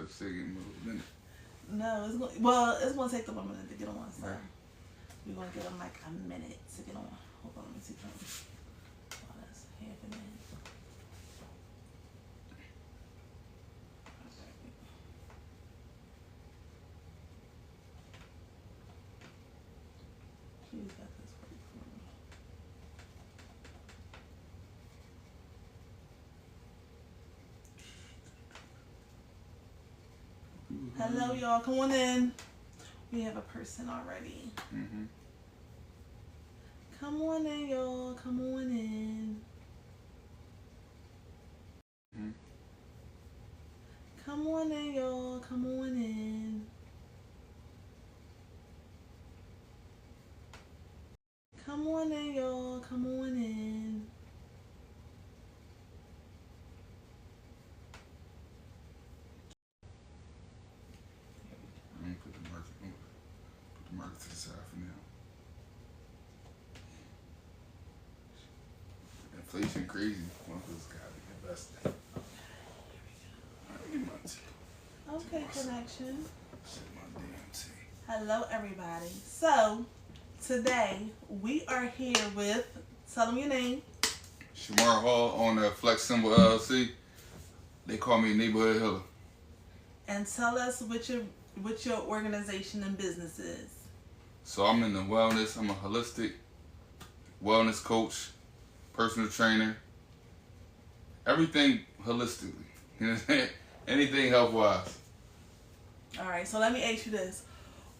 to say in a minute. No, it's gonna take them a minute to get on. So right. We're gonna give them like a minute to get on. Hold on, let me see something. Oh, that's half a minute. She's got this work for me. Hello, y'all. Come on in. We have a person already. Mm-hmm. Come on in, y'all. Come on in. Mm-hmm. Come on in, y'all. Come on in. Come on in, y'all. Come on in. I'm gonna put the market to the side for now. Inflation crazy. One of those gotta be invested. Okay, here we go. Okay, connection. Set my damn tea. Hello, everybody. So today we are here with. Tell them your name. Shamar Hall on the Flex Symbol LLC. They call me Neighborhood Healer. And tell us what your organization and business is. So I'm in the wellness. I'm a holistic wellness coach, personal trainer. Everything holistically. You know what I'm saying? Anything health-wise. All right. So let me ask you this.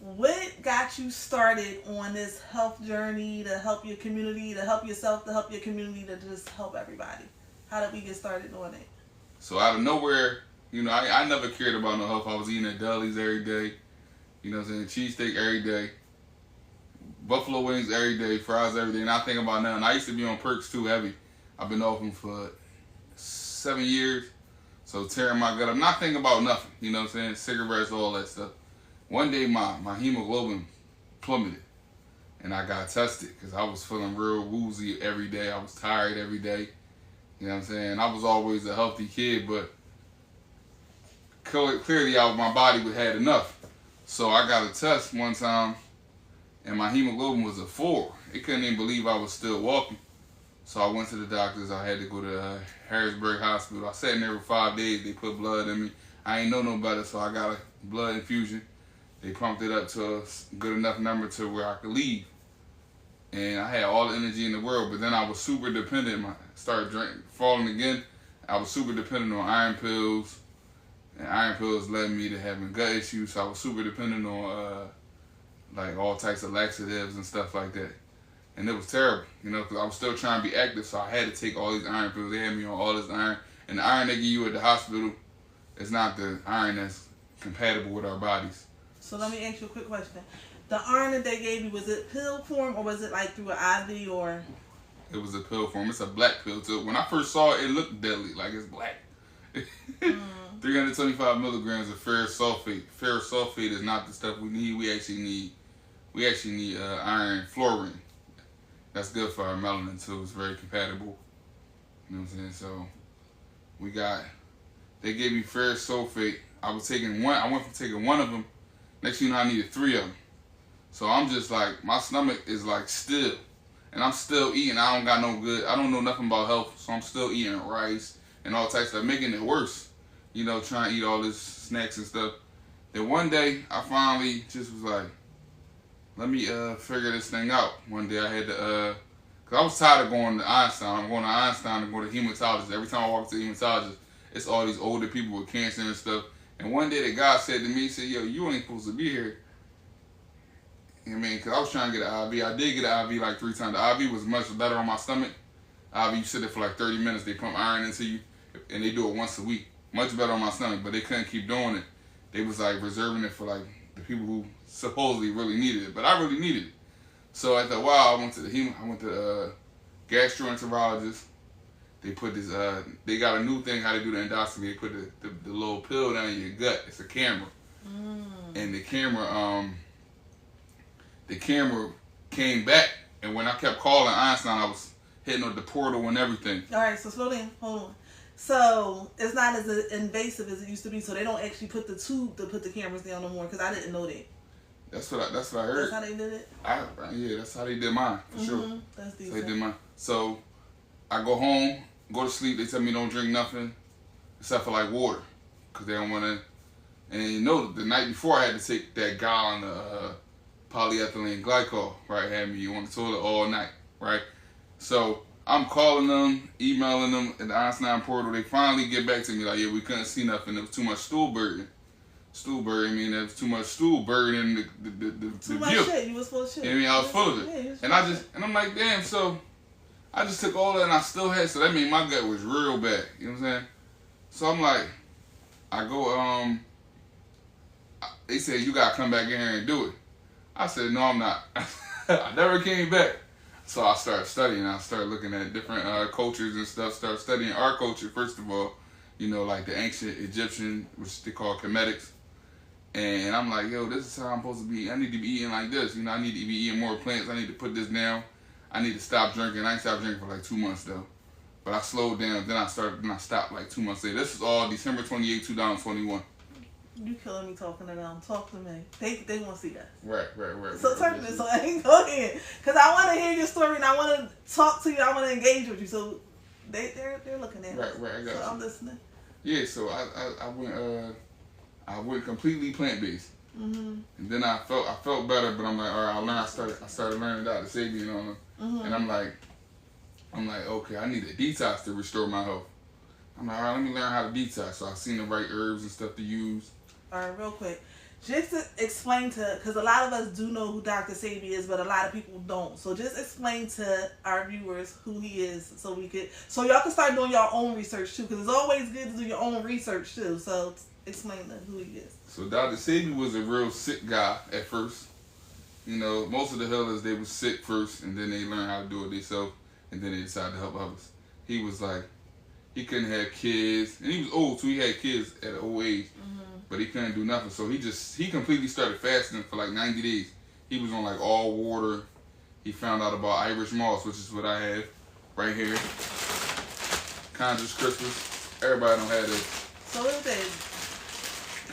What got you started on this health journey to help your community, to help yourself, to help your community, to just help everybody? How did we get started on it? So out of nowhere, you know, I never cared about no health. I was eating at delis every day. You know what I'm saying? Cheesesteak every day. Buffalo wings every day. Fries every day. And I think about now. And I used to be on perks too heavy. I've been off them for 7 years. So tearing my gut up. Not thinking about nothing. You know what I'm saying? Cigarettes, all that stuff. One day my hemoglobin plummeted. And I got tested because I was feeling real woozy every day. I was tired every day. You know what I'm saying? I was always a healthy kid, but clearly my body had enough. So I got a test one time, and my hemoglobin was a 4. It couldn't even believe I was still walking. So I went to the doctors. I had to go to Harrisburg Hospital. I sat in there for 5 days. They put blood in me. I ain't know no better, so I got a blood infusion. They pumped it up to a good enough number to where I could leave. And I had all the energy in the world, but then I was super dependent. I started falling again. I was super dependent on iron pills. And iron pills led me to having gut issues, so I was super dependent on like all types of laxatives and stuff like that. And it was terrible, you know, because I was still trying to be active, so I had to take all these iron pills. They had me on all this iron. And the iron they give you at the hospital is not the iron that's compatible with our bodies. So let me ask you a quick question. The iron that they gave you, was it pill form or was it like through an IV or? It was a pill form. It's a black pill too. When I first saw it, it looked deadly, like it's black. 325 milligrams of ferrous sulfate. Ferrous sulfate is not the stuff we need. We actually need iron fluorine. That's good for our melanin too. It's very compatible. You know what I'm saying? So they gave me ferrous sulfate. I was taking one. I went from taking one of them. Next thing you know, I needed 3 of them. So I'm just like, my stomach is like still. And I'm still eating. I don't know nothing about health. So I'm still eating rice and all types of stuff, making it worse. You know, trying to eat all this snacks and stuff. Then one day, I finally just was like, let me figure this thing out. One day I had to, because I was tired of going to Einstein. I'm going to Einstein to go to hematologist. Every time I walk to the hematologist, it's all these older people with cancer and stuff. And one day the guy said to me, he said, yo, you ain't supposed to be here. You know what I mean? Because I was trying to get an IV. I did get an IV like 3 times. The IV was much better on my stomach. IV, you sit there for like 30 minutes. They pump iron into you, and they do it once a week. Much better on my stomach, but they couldn't keep doing it. They was like reserving it for like the people who supposedly really needed it, but I really needed it. So after a while, I went to the gastroenterologist. They put this, they got a new thing how to do the endoscopy. They put the little pill down in your gut. It's a camera, and the camera came back. And when I kept calling Einstein, I was hitting on the portal and everything. All right, so slow down. Hold on. So it's not as invasive as it used to be. So they don't actually put the tube to put the cameras down no more. Because I didn't know that. That's what I heard. That's how they did it. Yeah, that's how they did mine for sure. That's decent. So they did mine. So I go home, go to sleep. They tell me don't drink nothing except for like water, because they don't want to. And you know, the night before I had to take that gallon of polyethylene glycol. Right, had me on the toilet all night. Right, so I'm calling them, emailing them at the Einstein portal. They finally get back to me like, yeah, we couldn't see nothing. There was too much stool burden. I mean, there was too much stool burden the too much view. shit. You was full of shit. I mean, I was full of it. Yeah, and I'm like, damn, so I just took all that and I still had, so that means my gut was real bad. You know what I'm saying? So I'm like, I go, they said, you gotta come back in here and do it. I said, no, I'm not. I never came back. So I started studying. I started looking at different cultures and stuff. Started studying our culture, first of all. You know, like the ancient Egyptian, which they call Comedics. And I'm like, yo, this is how I'm supposed to be. I need to be eating like this. You know, I need to be eating more plants. I need to put this down. I need to stop drinking. I ain't stopped drinking for like 2 months though. But I slowed down. Then I stopped like 2 months later. This is all December 28, 2021. You killing me talking to them. Talk to me. They want to see that. Right. So turn this. So go ahead, because I want to hear your story and I want to talk to you. I want to engage with you. So they're looking at Right. I got so you. I'm listening. Yeah. So I went completely plant based. And then I felt better, but I'm like, all right, I started learning Dr. Sabian on them. And I'm like, okay, I need a detox to restore my health. I'm like, all right, let me learn how to detox. So I've seen the right herbs and stuff to use. All right, real quick. Just to explain because a lot of us do know who Dr. Sabi is, but a lot of people don't. So just explain to our viewers who he is so y'all can start doing your own research too, because it's always good to do your own research too. So explain who he is. So Dr. Sabi was a real sick guy at first. You know, most of the healers, they were sick first, and then they learned how to do it themselves, and then they decided to help others. He was like, he couldn't have kids, and he was old too. He had kids at an old age, but he couldn't do nothing. So he completely started fasting for like 90 days. He was on like all water. He found out about Irish moss, which is what I have right here. Chondrus crispus. Everybody don't have this. So what is that?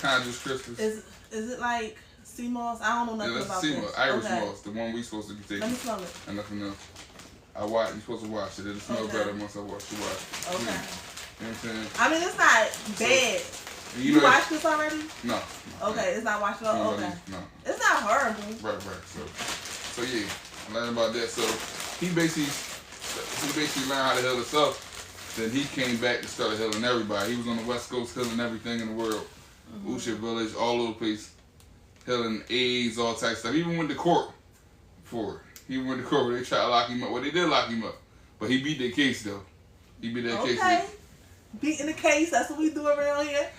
Chondrus crispus. Is it like seamoss? I don't know nothing about seamoss, this. Irish moss, the one we supposed to be taking. Let me smell it. And nothing else. You're supposed to wash it. It'll smell better once I wash the water. Okay. You know what I'm saying? I mean, it's not bad. You washed this already? No. Okay, it's not washed at all? Okay. No. It's not horrible. Right. So yeah, I learned about that. So he basically learned how to heal himself. Then he came back and started healing everybody. He was on the West Coast healing everything in the world. Usha Village, all over the place. Healing AIDS, all types of stuff. He even went to court for it. He went to court where they tried to lock him up. Well, they did lock him up. But he beat their case, though. He beat that case. Okay. Beating the case. That's what we do around here.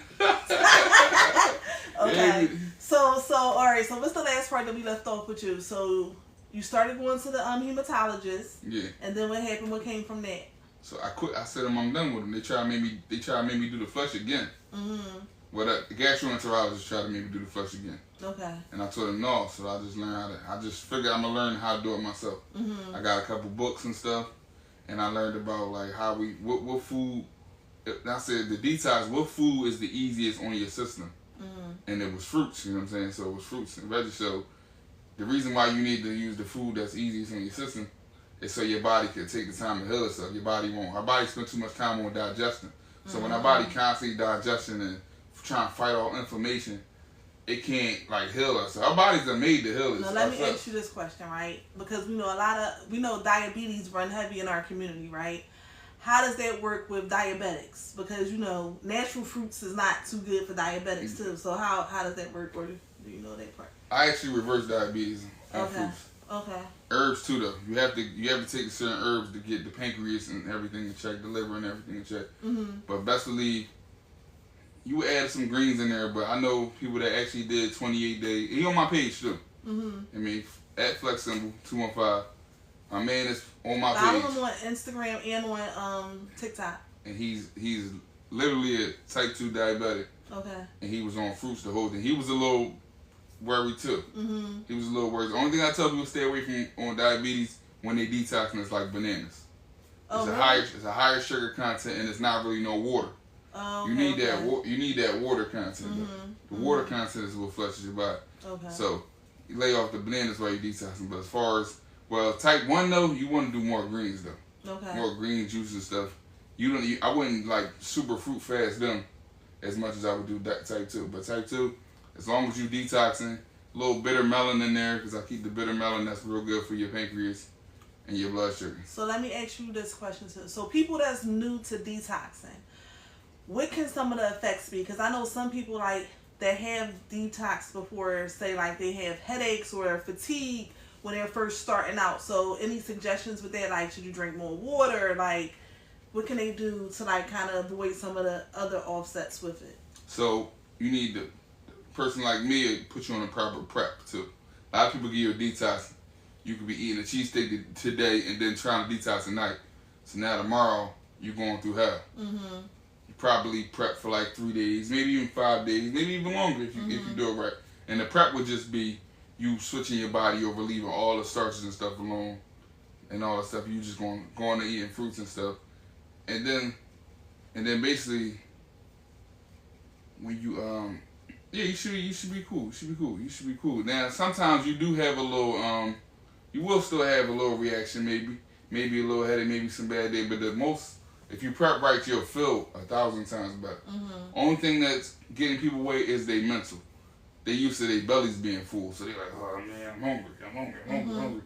Okay. So, all right. So, what's the last part that we left off with you? So, you started going to the hematologist. Yeah. And then what happened? What came from that? So, I quit. I said I'm done with them. They tried to make me do the flush again. Well, the gastroenterologist tried to make me do the flush again. Okay. And I told him no, so I just learned I just figured I'm going to learn how to do it myself. I got a couple books and stuff, and I learned about like how what food, I said the detox, what food is the easiest on your system? And it was fruits, you know what I'm saying? So it was fruits and veggies. So the reason why you need to use the food that's easiest on your system is so your body can take the time to heal itself. Our body spends too much time on digestion. So when our body constantly digesting and trying to fight all inflammation, it can't like heal us. So our bodies are made to heal us. Now let me ask you this question, right? Because we know diabetes run heavy in our community, right? How does that work with diabetics? Because natural fruits is not too good for diabetics too. So how does that work, or do you know that part? I actually reverse diabetes on fruits. Okay. Herbs too, though. You have to take certain herbs to get the pancreas and everything in check, the liver and everything in check. But best believe you add some greens in there. But I know people that actually did 28 days. He on my page too. I mean, at Flex Symbol 215. My man is on my page. Follow him on Instagram and on TikTok. And he's literally a type 2 diabetic. Okay. And he was on fruits the whole thing. He was a little worried too. He was a little worried. The only thing I tell people to stay away from on diabetes when they detoxing is like bananas. Oh, really? It's a higher sugar content, and it's not really no water. Oh, You need that. You need that water content. The water Mm-hmm. content is what flushes your body. Okay. So you lay off the blenders while you're detoxing. But as far as type 1 though, you want to do more greens though. Okay. More green juice and stuff. I wouldn't like super fruit fast them as much as I would do that type 2. But type 2, as long as you detoxing, a little bitter melon in there because I keep the bitter melon. That's real good for your pancreas and your blood sugar. So let me ask you this question too. So people that's new to detoxing, what can some of the effects be? Because I know some people like that have detox before, say like they have headaches or fatigue when they're first starting out. So any suggestions with that? Like, should you drink more water? Like, what can they do to like kind of avoid some of the other offsets with it? So you need a person like me to put you on a proper prep too. A lot of people give you a detox. You could be eating a cheesesteak today and then trying to detox at night. So now tomorrow you're going through hell. Mm-hmm. You probably prep for like 3 days, maybe even 5 days, maybe even longer if you do it right. And the prep would just be you switching your body over, leaving all the starches and stuff alone, and all that stuff. You just going to eating fruits and stuff, and then basically when you you should be cool. You should be cool. Now sometimes you do have a little you will still have a little reaction, maybe a little headache, maybe some bad day, but the most, if you prep right, you'll feel 1,000 times better. Only thing that's getting people away is they mental. They used to their bellies being full, so they're like, oh man, I'm hungry.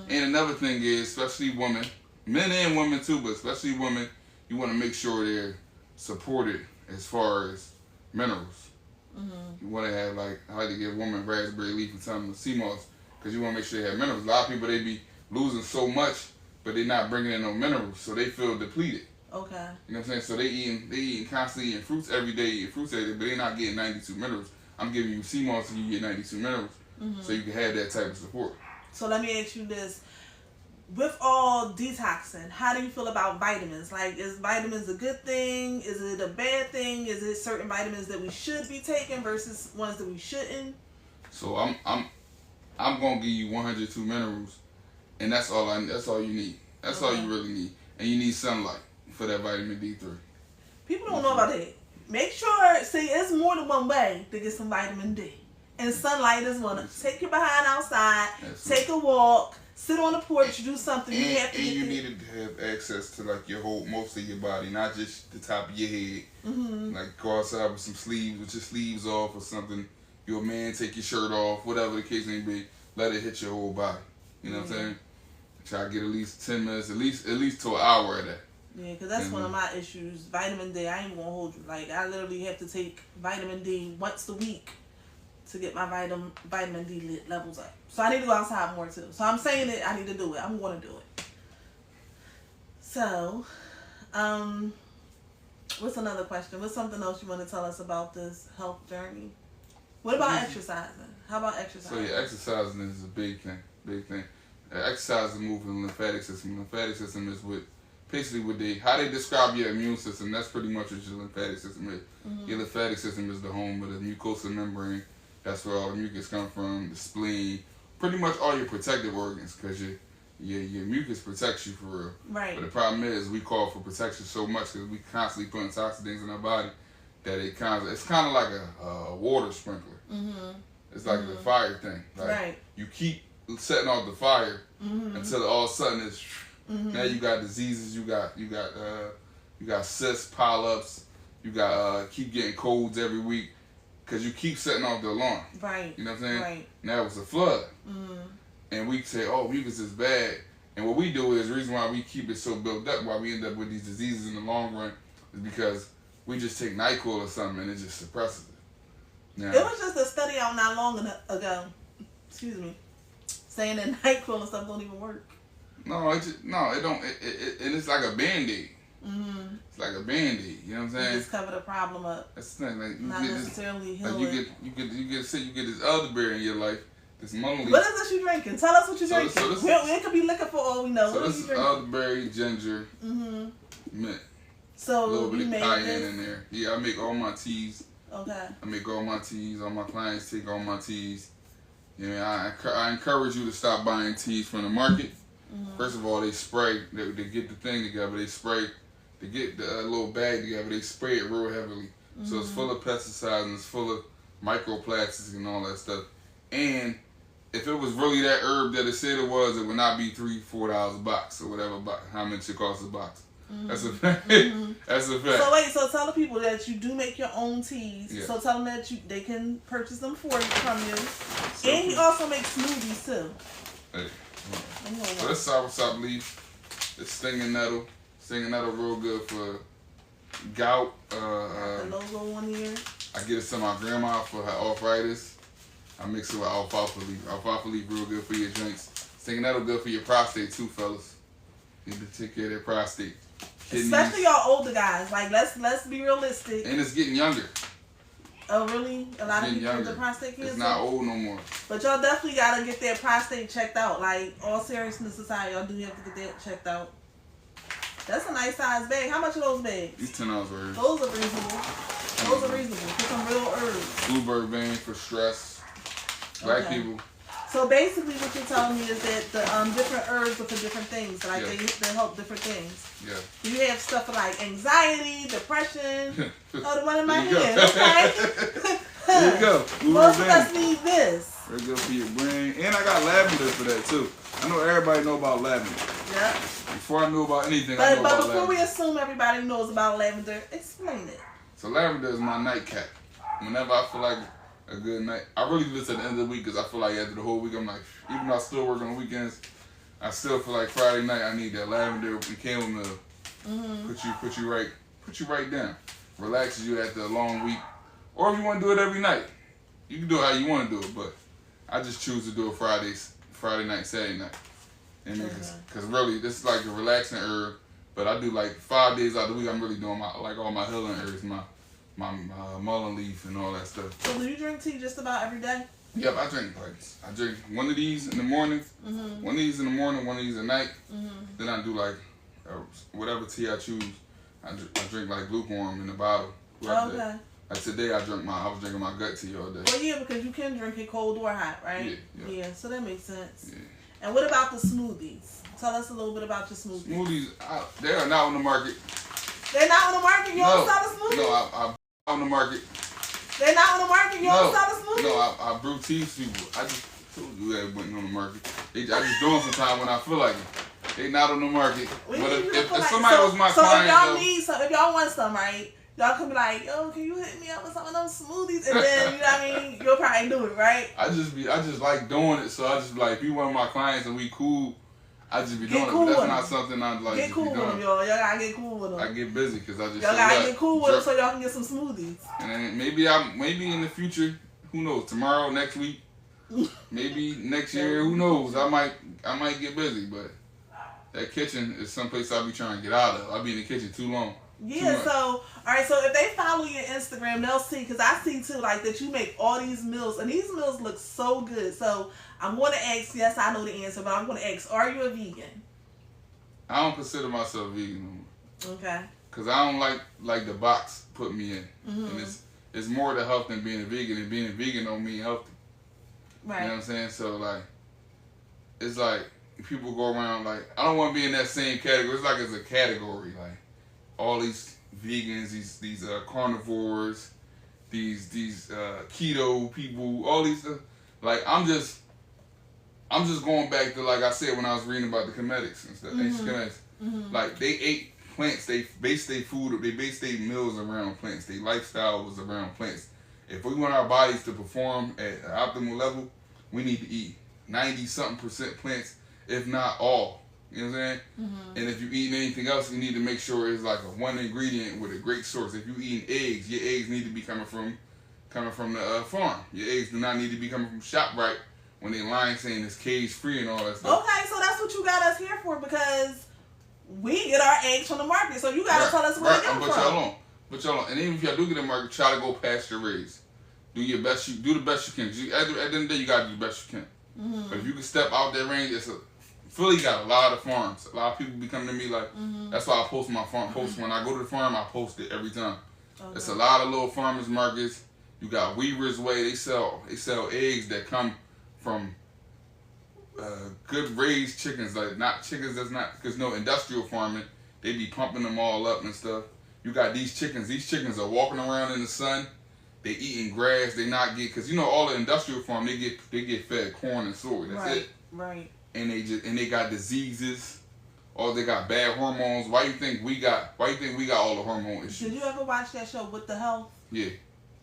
And another thing is, especially women, men and women too, but especially women, you want to make sure they're supported as far as minerals. You want to have, like, I like to give women raspberry leaf and some seamoss, because you want to make sure they have minerals. A lot of people, they be losing so much, but they're not bringing in no minerals, so they feel depleted. Okay. You know what I'm saying? So they constantly eating fruits every day, but they're not getting 92 minerals. I'm giving you seamoss and you get 92 minerals, so you can have that type of support. So let me ask you this. With all detoxing, how do you feel about vitamins? Like, is vitamins a good thing? Is it a bad thing? Is it certain vitamins that we should be taking versus ones that we shouldn't? So I'm gonna give you 102 minerals, and that's all you need. That's all you really need, and you need sunlight for that vitamin D3. People don't know about that. Make sure, see, it's more than one way to get some vitamin D, and sunlight is one. Take your behind outside, take a walk. Sit on the porch, do something. You needed to have access to like most of your body, not just the top of your head. Like go outside with your sleeves off or something. You're a man, take your shirt off, whatever the case may be. Let it hit your whole body. You know what I'm saying? Try to get at least 10 minutes, at least to an hour of that. Yeah, because that's one of my issues. Vitamin D, I ain't gonna hold you. Like, I literally have to take vitamin D once a week to get my vitamin D levels up. So I need to go outside more too. So I'm saying it, I need to do it. I'm going to do it. So, what's another question? What's something else you want to tell us about this health journey? What about exercising? How about exercising? So yeah, exercising is a big thing. Exercise is moving the lymphatic system. Lymphatic system is how they describe your immune system. That's pretty much what your lymphatic system is. Your lymphatic system is the home of the mucosal membrane. That's where all the mucus come from, the spleen, pretty much all your protective organs, because your mucus protects you for real. Right. But the problem is we call for protection so much because we constantly putting toxic things in our body that it's kind of like a water sprinkler. It's like the fire thing. Like you keep setting off the fire until all of a sudden it's now you got diseases, you got cysts, polyps, you got keep getting colds every week. Because you keep setting off the alarm. Right. You know what I'm saying? Right. Now it's a flood. And we say, oh, mucus is bad. And what we do is, the reason why we keep it so built up, why we end up with these diseases in the long run, is because we just take NyQuil or something and it just suppresses it. Now, it was just a study out not long ago, saying that NyQuil and stuff don't even work. No, it don't. And it's like a Band-Aid. It's like a Band-Aid, you know what I'm saying? You just cover the problem up. That's the thing. Like, not necessarily heal like you get this elderberry in your life, this mullein. What is this you drinking? Tell us what you're drinking. It could be liquor for all we know. So what this is elderberry, ginger, mint. So a little bit of cayenne this? in there. Yeah, I make all my teas. Okay. I make all my teas. All my clients take all my teas. You know, I encourage you to stop buying teas from the market. First of all, they spray. They get the thing together. They spray. They get the little bag together. They spray it real heavily. So it's full of pesticides and it's full of microplastics and all that stuff. And if it was really that herb that it said it was, it would not be $3-4 a box or whatever. How much it costs a box? That's a fact. That's a fact. So wait, so tell the people that you do make your own teas. Yeah. So tell them that they can purchase them from you. So, and he also makes smoothies too. Hey. So this soursop leaf, it's stinging nettle. Stinging nettle real good for gout. The logo on here. I get it to my grandma for her arthritis. I mix it with alfalfa leaf. Alfalfa leaf real good for your joints. Stinging nettle good for your prostate too, fellas. You need to take care of their prostate. Kidneys. Especially y'all older guys. Like let's be realistic. And it's getting younger. Oh really? A lot of people with the prostate cancer. It's not old no more. But y'all definitely gotta get their prostate checked out. Like all seriousness aside, y'all do have to get that checked out. That's a nice size bag. How much are those bags? These $10 worth. Those are reasonable. Those are reasonable. Put some real herbs. Bluebird vein for stress. Black people. So basically, what you're telling me is that the different herbs are for different things. Like they help different things. Yeah. You have stuff for like anxiety, depression. Oh, the one in my hand. Okay. There you go. Most of us need this. Very good for your brain. And I got lavender for that too. I know everybody know about lavender. Yeah. Before I knew about anything, I know about lavender. But before we assume everybody knows about lavender, explain it. So lavender is my nightcap. Whenever I feel like a good night, I really do this at the end of the week because I feel like after the whole week, I'm like, even though I still work on the weekends, I still feel like Friday night I need that lavender and chamomile. Put you right down. Relaxes you after a long week. Or if you want to do it every night, you can do it how you want to do it. But I just choose to do it Friday night, Saturday night. And because really, this is like a relaxing herb. But I do like 5 days out of the week. I'm really doing all my healing herbs, my mullein leaf and all that stuff. So do you drink tea just about every day? Yep, I drink one of these in the morning, one of these in the morning, one of these at night. Then I do like whatever tea I choose. I drink like lukewarm in the bottle. Okay. Like today I was drinking my gut tea all day. Well, yeah, because you can drink it cold or hot, right? Yeah. So that makes sense. Yeah. And what about the smoothies? Tell us a little bit about your smoothies. Smoothies, they are not on the market. They're not on the market? You don't sell the smoothies? No, I'm on the market. They're not on the market? You don't sell the smoothies? No, I brew teas people. I just told you that wasn't on the market. I just do them sometimes when I feel like it. They not on the market. But if somebody was my client, so if y'all want some, right? Y'all could be like, yo, can you hit me up with some of those smoothies? And then, you know what I mean? You'll probably do it, right? I just like doing it. So I just be like, if you one of my clients and we cool, I just be doing it. But that's not something I'd like get cool with them, y'all. Y'all gotta get cool with them. I get busy because I just y'all gotta get cool with them so y'all can get some smoothies. And then maybe in the future, who knows? Tomorrow, next week, maybe next year, who knows? I might get busy, but that kitchen is someplace I'll be trying to get out of. I'll be in the kitchen too long. Yeah, so, all right, so if they follow your Instagram, they'll see, because I see, too, like, that you make all these meals, and these meals look so good. So, I'm going to ask, yes, I know the answer, but I'm going to ask, are you a vegan? I don't consider myself vegan no more. Okay. Because I don't like the box put me in. And it's more to health than being a vegan, and being a vegan don't mean healthy. Right. You know what I'm saying? So, like, it's like, people go around, like, I don't want to be in that same category. It's like it's a category, like, all these vegans, these carnivores, these keto people, all these like I'm just going back to, like I said when I was reading about the Comedics and stuff, ancient Comedics. Like they ate plants, they based their food, they based their meals around plants, their lifestyle was around plants. If we want our bodies to perform at an optimal level, we need to eat 90-something% plants, if not all. You know what I'm saying? And if you're eating anything else, you need to make sure it's like a one ingredient with a great source. If you're eating eggs, your eggs need to be coming from the farm. Your eggs do not need to be coming from ShopRite when they lying saying it's cage free and all that stuff. Okay, so that's what you got us here for, because we get our eggs from the market. So you gotta tell us where they come from. But y'all on. And even if y'all do get a market, try to go pasture raised. Do the best you can. At the end of the day, you gotta do the best you can. But if you can step out that range, Philly got a lot of farms. A lot of people be coming to me like, that's why I post my farm post. When I go to the farm, I post it every time. Okay. It's a lot of little farmers markets. You got Weaver's Way. They sell eggs that come from good raised chickens, like not chickens that's not, because no industrial farming, they be pumping them all up and stuff. You got these chickens are walking around in the sun, they eating grass, they not get, because all the industrial farm, they get fed corn and soy, that's it. Right. And they got diseases, or they got bad hormones. Why you think we got all the hormone issues? Did you ever watch that show, With the Health? Yeah.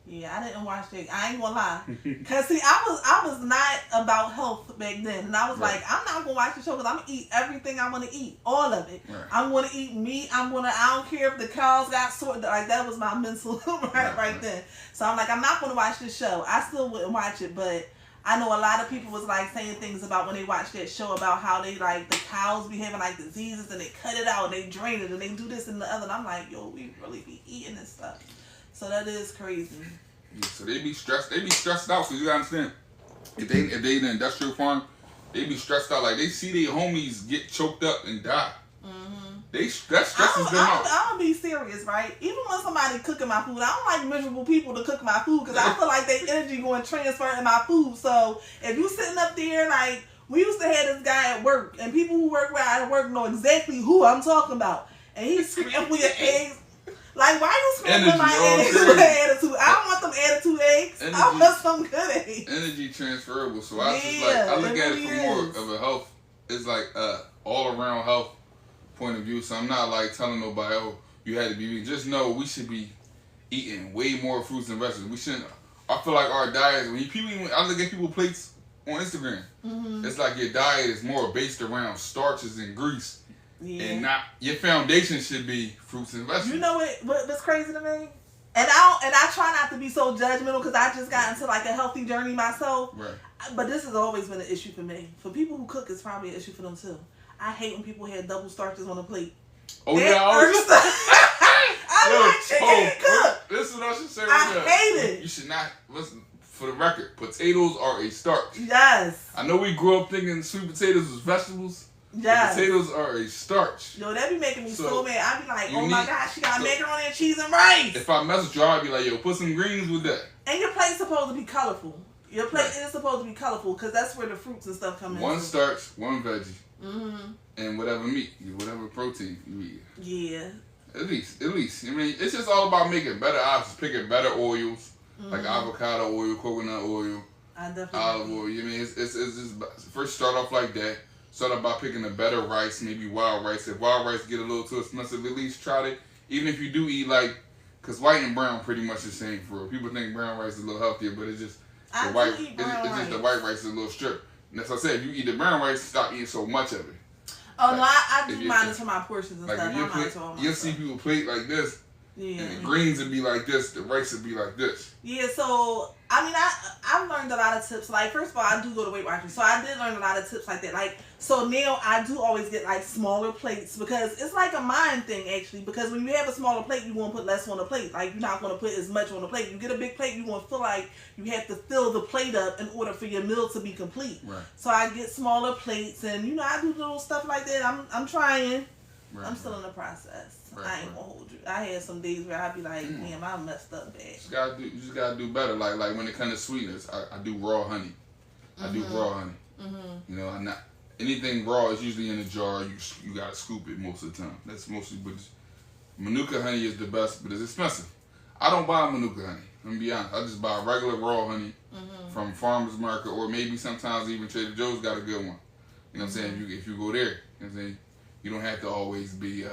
Yeah, I didn't watch that. I ain't gonna lie. Cause see, I was not about health back then, and I was like, I'm not gonna watch the show because I'm gonna eat everything I want to eat, all of it. Right. I'm gonna eat meat. I don't care if the cows got sorted. Like that was my mental right then. So I'm like, I'm not gonna watch this show. I still wouldn't watch it, but I know a lot of people was like saying things about when they watch that show about how they like the cows be having like diseases and they cut it out and they drain it and they do this and the other. And I'm like, yo, we really be eating this stuff. So that is crazy. Yeah, so they be stressed out, because you gotta understand, if they in the industrial farm, they be stressed out. Like they see their homies get choked up and die. Mm-hmm. That stresses them out. I'm gonna be serious, right? Even when somebody cooking my food, I don't like miserable people to cook my food because I feel like their energy going to transfer in my food. So if you sitting up there, like we used to have this guy at work, and people who work where I work know exactly who I'm talking about, and he's scrambling your eggs. Like, why you scrambling my eggs with attitude? I don't want them attitude eggs. I want some good eggs. Energy transferable. So I look at it from more of a health. It's like all around health point of view. So I'm not like telling nobody, oh, you had to be vegan. Just know we should be eating way more fruits and vegetables. We shouldn't. I feel like our diets. I look at people's plates on Instagram. Mm-hmm. It's like your diet is more based around starches and grease. Yeah. And not your foundation should be fruits and vegetables. You know what's crazy to me? And I try not to be so judgmental because I just got into like a healthy journey myself. Right. But this has always been an issue for me. For people who cook, it's probably an issue for them too. I hate when people have double starches on a plate. Oh yeah, I like chicken cook. This is what I should say. I hate it. You should not listen. For the record, potatoes are a starch. Yes. I know we grew up thinking sweet potatoes was vegetables. Yes. Potatoes are a starch. Yo, that be making me so mad. I be like, oh my gosh, she got macaroni and cheese and rice. If I mess with you, I'd be like, yo, put some greens with that. And your plate's supposed to be colorful. Your plate is supposed to be colorful because that's where the fruits and stuff come in. One starch, one veggie, and whatever meat, whatever protein you eat. Yeah. At least. I mean, it's just all about making better options, picking better oils, like avocado oil, coconut oil, olive oil. You mean, it's just first start off like that. Start off by picking a better rice, maybe wild rice. If wild rice get a little too expensive, at least try it. Even if you do eat because white and brown pretty much the same for real. People think brown rice is a little healthier, but it's just the white. It's just the white rice is a little stripped. And as I said, if you eat the brown rice, stop eating so much of it. Oh no, I do mine for my portions and stuff. You'll see people plate like this, and the greens would be like this, the rice would be like this. Yeah, so I mean, I've learned a lot of tips. Like, first of all, I do go to Weight Watchers, so I did learn a lot of tips like that. Like, so now I do always get like smaller plates because it's like a mind thing actually. Because when you have a smaller plate, you want to put less on the plate. Like, you're not going to put as much on the plate. You get a big plate, you want to feel like you have to fill the plate up in order for your meal to be complete. Right. So I get smaller plates, and I do little stuff like that. I'm trying. Right, I'm still in the process. Right, I ain't gonna hold you. I had some days where I'd be like, damn, I messed up bad. You just gotta do better. Like when it comes to sweetness, I do raw honey. I do raw honey. Mm-hmm. I'm not anything raw is usually in a jar. You gotta scoop it most of the time. That's mostly, but Manuka honey is the best, but it's expensive. I don't buy Manuka honey. Let me be honest. I just buy regular raw honey from Farmers Market, or maybe sometimes even Trader Joe's got a good one. You know what I'm saying? If you go there, you know what I'm saying? You don't have to always be.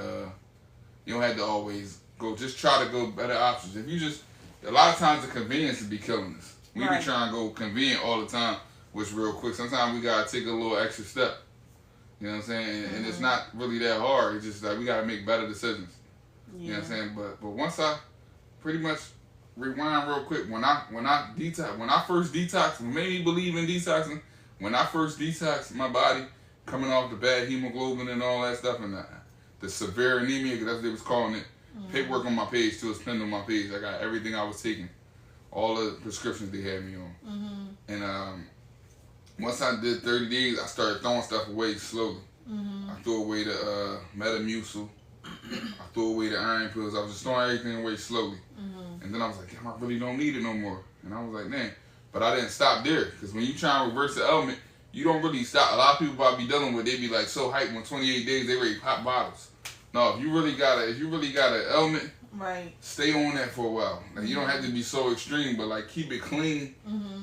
You don't have to always go. Just try to go better options. If you just, a lot of times the convenience will be killing us. We be trying to go convenient all the time, which real quick. Sometimes we gotta take a little extra step. You know what I'm saying? And it's not really that hard. It's just like we gotta make better decisions. Yeah. You know what I'm saying? But once I pretty much rewind real quick, when I first detoxed, what made me believe in detoxing, when I first detoxed my body, coming off the bad hemoglobin and all that stuff, and the severe anemia, because that's what they was calling it. Paperwork on my page too, it's pinned on my page. I got everything I was taking, all the prescriptions they had me on. And once I did 30 days, I started throwing stuff away slowly. I threw away the Metamucil. I threw away the iron pills. I was just throwing everything away slowly. And then I was like, damn, I really don't need it no more. And I was like, man. But I didn't stop there, because when you try and reverse the element, you don't really stop. A lot of people I be dealing with, they be like so hyped when 28 days they ready pop bottles. No, if you really got an ailment, right, stay on that for a while. Like you don't have to be so extreme, but like keep it clean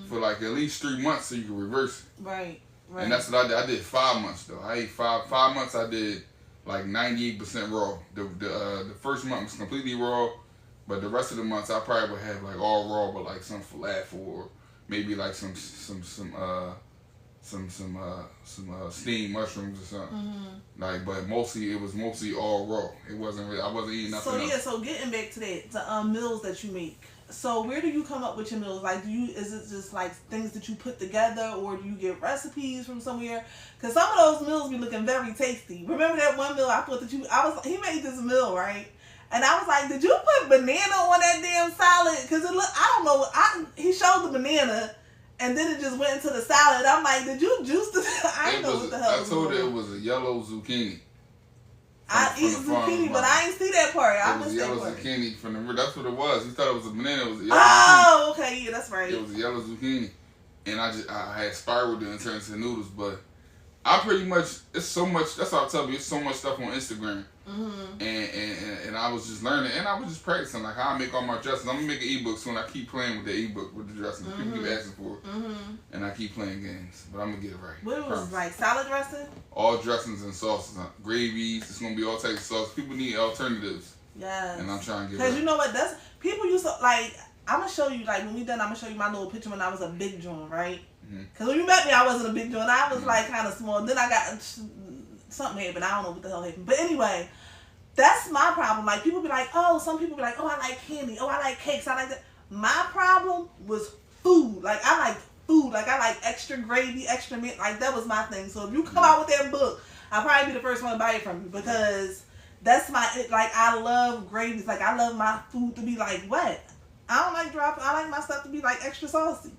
for like at least 3 months so you can reverse it. Right. Right. And that's what I did. I did 5 months though. I ate 5 months. I did like 98% raw. The first month was completely raw, but the rest of the months I probably would have like all raw, but like some falafel or maybe like some steamed mushrooms or something. Like, but it was mostly all raw. It wasn't really. I wasn't eating nothing else. So getting back to that, the meals that you make. So where do you come up with your meals? Like, is it just like things that you put together, or do you get recipes from somewhere? Because some of those meals be looking very tasty. Remember that one meal I put he made this meal, right? And I was like, did you put banana on that damn salad? Because I don't know. He showed the banana, and then it just went into the salad. I'm like, did you juice the? I didn't know what the hell. I told her it was a yellow zucchini. I eat zucchini, but I ain't see that part. I missed that part. It was yellow zucchini from the. That's what it was. He thought it was a banana. It was a yellow zucchini. Okay, yeah, that's right. It was a yellow zucchini, and I had spiraled it and turned into noodles. But I pretty much, it's so much. That's what I tell you. It's so much stuff on Instagram, and I was just learning, and I was just practicing like how I make all my dressings. I'm gonna make an ebook soon. I keep playing with the ebook with the dressings. People keep asking for it, and I keep playing games. But I'm gonna get it right. What it was like salad dressing? All dressings and sauces, gravies. It's gonna be all types of sauces. People need alternatives. Yes. And I'm trying to get. Because you know what? That's people used to like. I'm gonna show you like when we done. I'm gonna show you my little picture when I was a big joint, right? Because when you met me, I wasn't a big joint. I was like kind of small. Then I got something happened. I don't know what the hell happened. But anyway, that's my problem. Like people be like, oh, some people be like, oh, I like candy. Oh, I like cakes. I like that. My problem was food. Like I like food. Like I like extra gravy, extra meat. Like that was my thing. So if you come out with that book, I'll probably be the first one to buy it from you because that's like I love gravies. Like I love my food to be like wet. I don't like dropping. I like my stuff to be like extra saucy.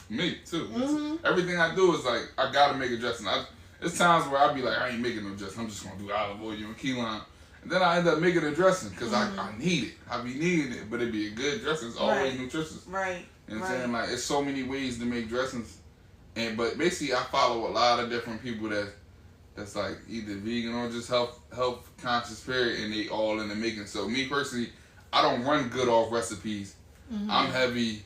Me too. Everything I do is like I gotta make a dressing. It's times where I be like I ain't making no dressing. I'm just gonna do olive oil and key lime, and then I end up making a dressing because I need it. I be needing it, but it be a good dressing. It's always nutritious. Right. You know what I'm saying? Like it's so many ways to make dressings, but basically I follow a lot of different people that's like either vegan or just health conscious period, and they all in the making. So me personally, I don't run good off recipes. I'm heavy.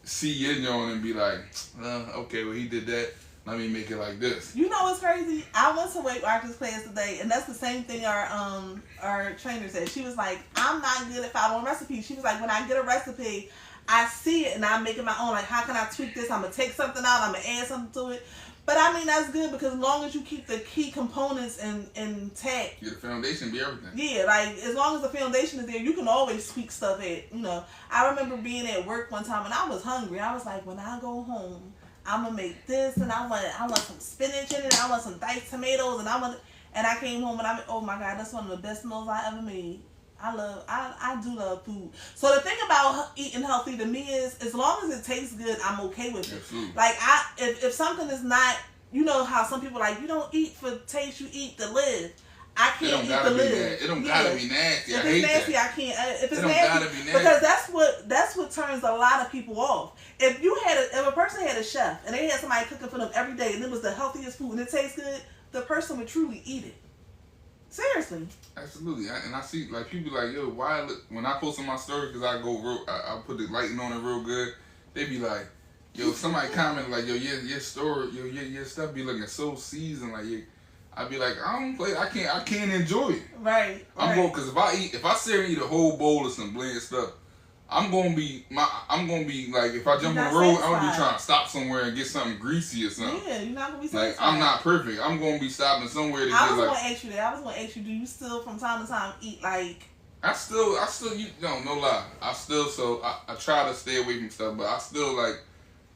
See your on and be like, okay, well he did that. Let me make it like this. You know what's crazy? I went to Weight Watchers class today, and that's the same thing our trainer said. She was like, I'm not good at following recipes. She was like, when I get a recipe, I see it and I make it my own. Like, how can I tweak this? I'm gonna take something out. I'm gonna add something to it. But I mean, that's good because as long as you keep the key components intact. Yeah, the foundation be everything. Yeah, like as long as the foundation is there, you can always tweak stuff at, I remember being at work one time and I was hungry. I was like, when I go home, I'm going to make this and I want some spinach in it. I want some diced tomatoes and I came home and oh my God, that's one of the best meals I ever made. I do love food. So the thing about eating healthy to me is, as long as it tastes good, I'm okay with it. Absolutely. Like if something is not, you know how some people like, you don't eat for taste, you eat to live. I can't eat to live. It don't gotta be nasty. If it's nasty, I can't. If it's nasty, because that's what turns a lot of people off. If a person had a chef and they had somebody cooking for them every day and it was the healthiest food and it tastes good, the person would truly eat it. Seriously. Absolutely. And I see, like, people like, yo, why when I post on my story, because I I put the lighting on it real good, they be like, yo, somebody comment like, yo, your story, your stuff be looking so seasoned, like, I be like, I can't enjoy it. Right. I'm going, because if I sit and eat a whole bowl of some bland stuff, I'm gonna be like, if I jump on the road, I'm gonna be trying to stop somewhere and get something greasy or something. Yeah, you're not gonna be satisfied. Like, I'm not perfect. I'm gonna be stopping somewhere to I was gonna ask you that. I was gonna ask you, do you still from time to time eat like? I still eat. No lie. I try to stay away from stuff, but I still like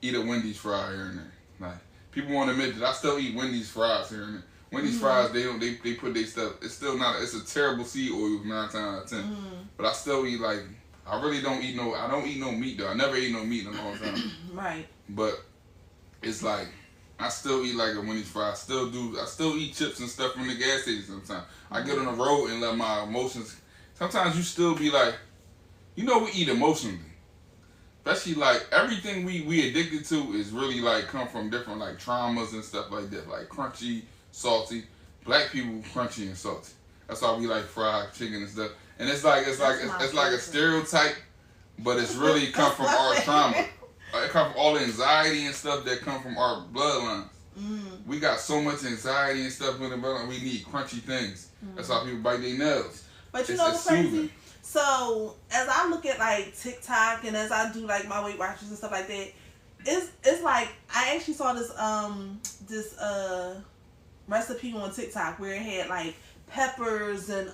eat a Wendy's fry here and there. Like, people won't admit that I still eat Wendy's fries here and there. Wendy's fries, they put their stuff. It's still not. It's a terrible seed oil 9 times out of 10. But I still eat like. I really don't eat I don't eat no meat though. I never ate no meat in a long time. Right. But it's like I still eat like a Wendy's fry. I still eat chips and stuff from the gas station sometimes. I get on the road and let my emotions. Sometimes you still be like, we eat emotionally. especially like everything we addicted to is really like come from different like traumas and stuff like that. Like crunchy, salty. Black people crunchy and salty. That's why we like fried chicken and stuff. And it's like it's like a stereotype, but it's really come from our trauma. It come from all the anxiety and stuff that come from our bloodlines. We got so much anxiety and stuff in the bloodline. We need crunchy things. That's why people bite their nails. But you know what's crazy? So as I look at like TikTok and as I do like my Weight Watchers and stuff like that, it's like I actually saw this recipe on TikTok where it had like peppers and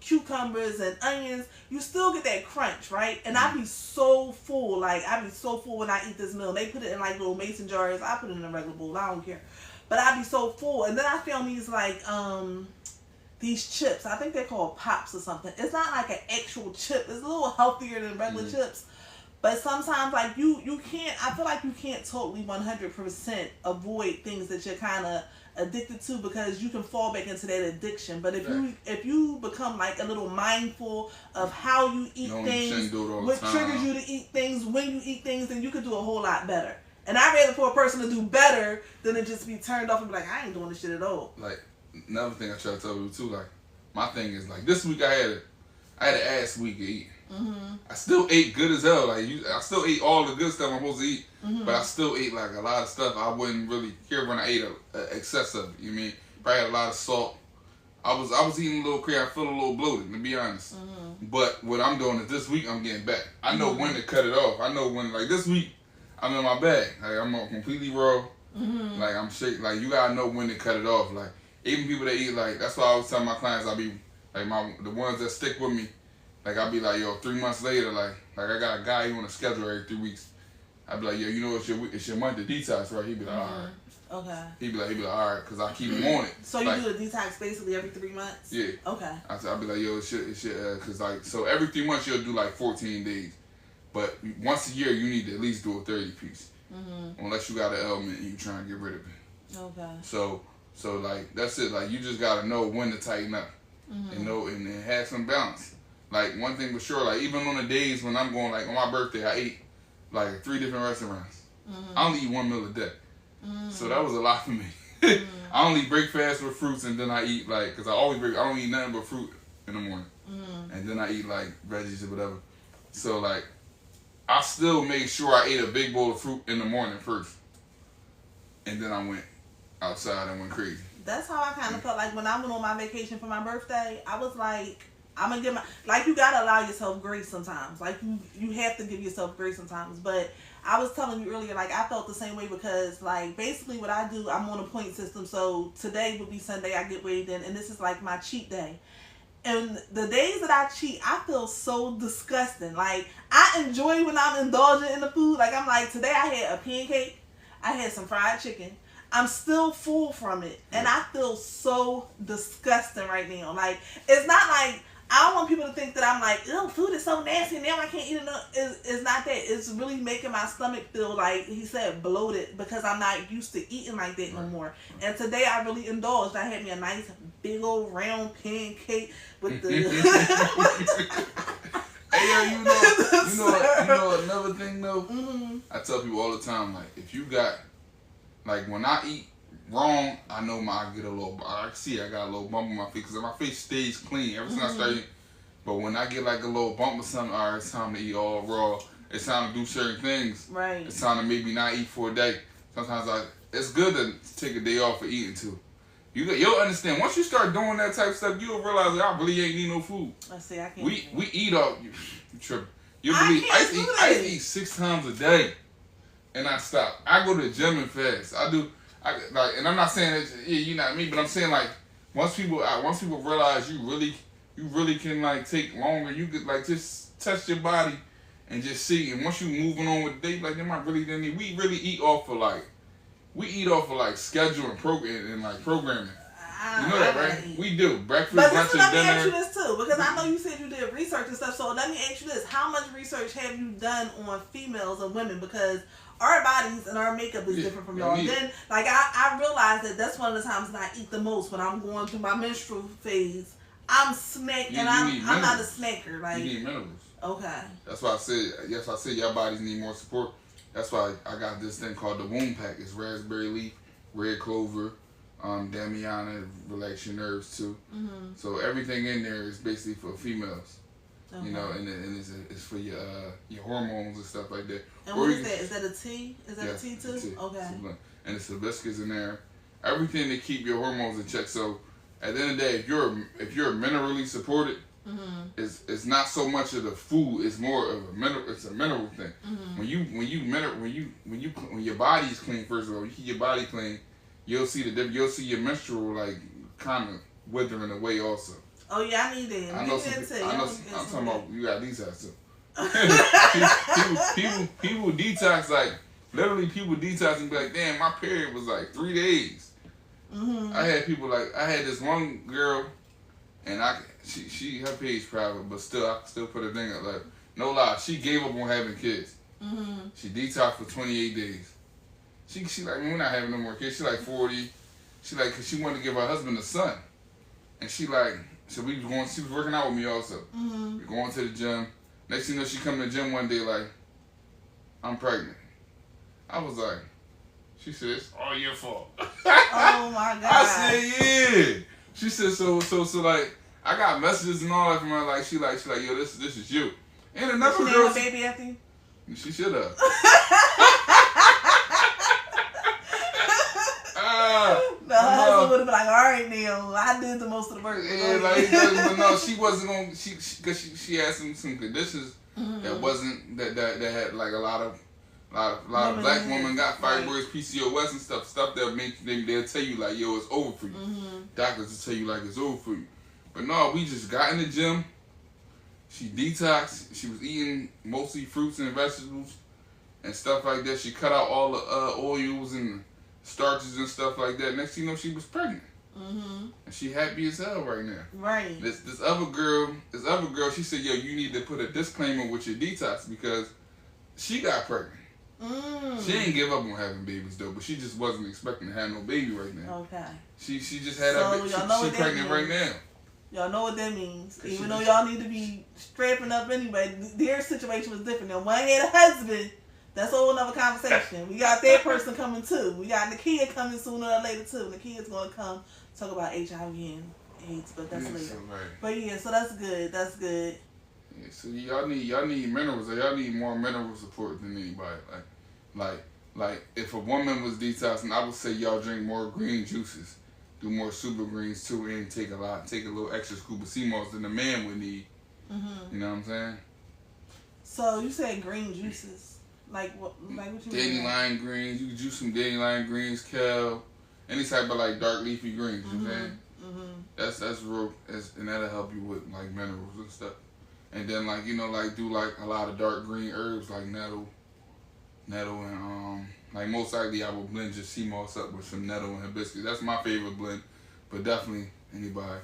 cucumbers and onions. You still get that crunch, right? And I be so full, like I be so full when I eat this meal. They put it in like little mason jars. I put it in a regular bowl. I don't care, but I be so full. And then I found these like these chips. I think they're called Pops or something. It's not like an actual chip. It's a little healthier than regular chips. But sometimes like you can't. I feel like you can't totally 100% avoid things that you're kind of addicted to because you can fall back into that addiction. But if you become like a little mindful of how you eat things, what triggers you to eat things, when you eat things, then you could do a whole lot better. And I'd rather for a person to do better than to just be turned off and be like, I ain't doing this shit at all. Like another thing I try to tell people too, like my thing is like this week I had an ass week to eat. I still ate good as hell. Like I still ate all the good stuff I'm supposed to eat, but I still ate like a lot of stuff I wouldn't really care when I ate excess of it. You mean? Probably had a lot of salt. I was eating a little crazy. I feel a little bloated, to be honest. But what I'm doing is this week I'm getting back. I know when to cut it off. I know when, like this week I'm in my bag. Like I'm completely raw. Like I'm shake. Like you gotta know when to cut it off. Like even people that eat like that's why I always tell my clients I be like the ones that stick with me. Like I'll be like, yo, 3 months later, like I got a guy who on a schedule every 3 weeks. I'll be like, yo, you know it's your month to detox, right? He'd be like, all right. Okay. He'd be like, all right, because I keep him on it. So you do a detox basically every 3 months? Yeah. Okay. I'll be like, yo, it should, because like, so every 3 months you'll do like 14 days. But once a year you need to at least do a 30 piece. Unless you got an ailment and you trying to get rid of it. Okay. So like, that's it. Like, you just got to know when to tighten up. And know and have some balance. Like, one thing for sure, like, even on the days when I'm going, like, on my birthday, I ate, like, 3 different restaurants. I only eat 1 meal a day. So that was a lot for me. I only break fast with fruits, and then I eat, like, because I don't eat nothing but fruit in the morning. And then I eat, like, veggies or whatever. So, like, I still made sure I ate a big bowl of fruit in the morning first. And then I went outside and went crazy. That's how I kind of felt like when I went on my vacation for my birthday. I was like, I'm gonna give like you gotta allow yourself grace sometimes. Like you have to give yourself grace sometimes. But I was telling you earlier, like I felt the same way because like basically what I do, I'm on a point system. So today would be Sunday, I get weighed in, and this is like my cheat day. And the days that I cheat, I feel so disgusting. Like I enjoy when I'm indulgent in the food. Like I'm like, today I had a pancake, I had some fried chicken. I'm still full from it, and I feel so disgusting right now. Like it's not like I don't want people to think that I'm like, oh, food is so nasty, now I can't eat enough. It's not that. It's really making my stomach feel like, he said, bloated, because I'm not used to eating like that no more. And today I really indulged. I had me a nice big old round pancake with the... Hey, yo, you know another thing though? I tell people all the time, like, if you got, like, when I eat wrong, I know I get a little, I see I got a little bump on my face because my face stays clean ever since I started. But when I get like a little bump or something, all right, it's time to eat all raw. It's time to do certain things. Right. It's time to maybe not eat for a day. Sometimes it's good to take a day off for eating too. You'll understand once you start doing that type of stuff, you'll realize like, I really ain't need no food. I see. I can't. We eat all. You tripping? You believe I eat 6 times a day, and I stop. I go to the gym and fast. And I'm not saying that you're not me, but I'm saying like once people realize you really can like take longer, you could like just test your body and just see. And once you moving on with the day, like, am I really done it? We really eat off of like schedule and program and like programming. You know that, right? We do breakfast, lunch, and dinner. But let me ask you this too, because I know you said you did research and stuff. So let me ask you this: how much research have you done on females and women? Because our bodies and our makeup is different from y'all. Then, like, I realized that's one of the times that I eat the most when I'm going through my menstrual phase. I'm snacking, and I'm not a snacker. Like, you need minerals. Okay. That's why I said, yes, I said your bodies need more support. That's why I got this thing called the Womb Pack. It's raspberry leaf, red clover, Damiana, relax your nerves too. Mm-hmm. So everything in there is basically for females. Okay. You know, and it's for your hormones and stuff like that. And what is that? Is that a tea? Is that a tea too? Tea. Okay. And it's hibiscus in there. Everything to keep your hormones in check. So at the end of the day, if you're minerally supported, mm-hmm. it's not so much of the food. It's more of a mineral. It's a mineral thing. Mm-hmm. When your body's clean, first of all, you keep your body clean. You'll see you'll see your menstrual like kind of withering away also. Oh yeah, I need that. I'm talking about you got detox too. people detox like literally people detox and be like, damn, my period was like 3 days. Mm-hmm. I had this one girl, and she her page private, but still I still put her thing up. Like no lie, she gave up on having kids. Mm-hmm. She detoxed for 28 days. She like we're not having no more kids. She like 40. She like cause she wanted to give her husband a son, and she like. So we was going. She was working out with me also. Mm-hmm. We going to the gym. Next thing you know, she come to the gym one day like, I'm pregnant. I was like, she said, it's all your fault. Oh my God. I said, yeah. She said, so like, I got messages and all that from her. Like she like, yo, this is you. And another girl. She baby after you? She should have. The husband would have been like, all right, Neil, I did the most of the work. Yeah, like, but no, she wasn't gonna. Because she had some conditions mm-hmm. that had like a lot of black women got fibroids, right. PCOS and stuff that they'll tell you like, yo, it's over for you. Mm-hmm. Doctors will tell you like it's over for you. But no, we just got in the gym. She detoxed. She was eating mostly fruits and vegetables and stuff like that. She cut out all the oils and starches and stuff like that. Next thing you know, she was pregnant. Mm-hmm. And she happy as hell right now. Right. This other girl, she said, yo, you need to put a disclaimer with your detox because she got pregnant. She didn't give up on having babies though, but she just wasn't expecting to have no baby right now. Okay. She just had her baby. She's pregnant right now. Y'all know what that means. Even though y'all need to be strapping up anyway, their situation was different. Now, one had a husband. That's a whole other conversation. We got that person coming too. We got Nakia coming sooner or later too. Nakia's gonna come talk about HIV and AIDS, but that's later. So right. But yeah, so that's good. That's good. Yeah, so y'all need minerals. Y'all need more mineral support than anybody. Like if a woman was detoxing, I would say y'all drink more green juices, do more super greens too, and take a little extra scoop of seamoss than a man would need. Mm-hmm. You know what I'm saying? So you said green juices. Like what you mean? Dandelion greens. You can juice some dandelion greens, kale, any type of like dark leafy greens. You know what I'm saying? Mm-hmm. That's real, and that'll help you with like minerals and stuff. And then like do like a lot of dark green herbs like nettle, and like most likely I will blend your sea moss up with some nettle and hibiscus. That's my favorite blend, but definitely anybody.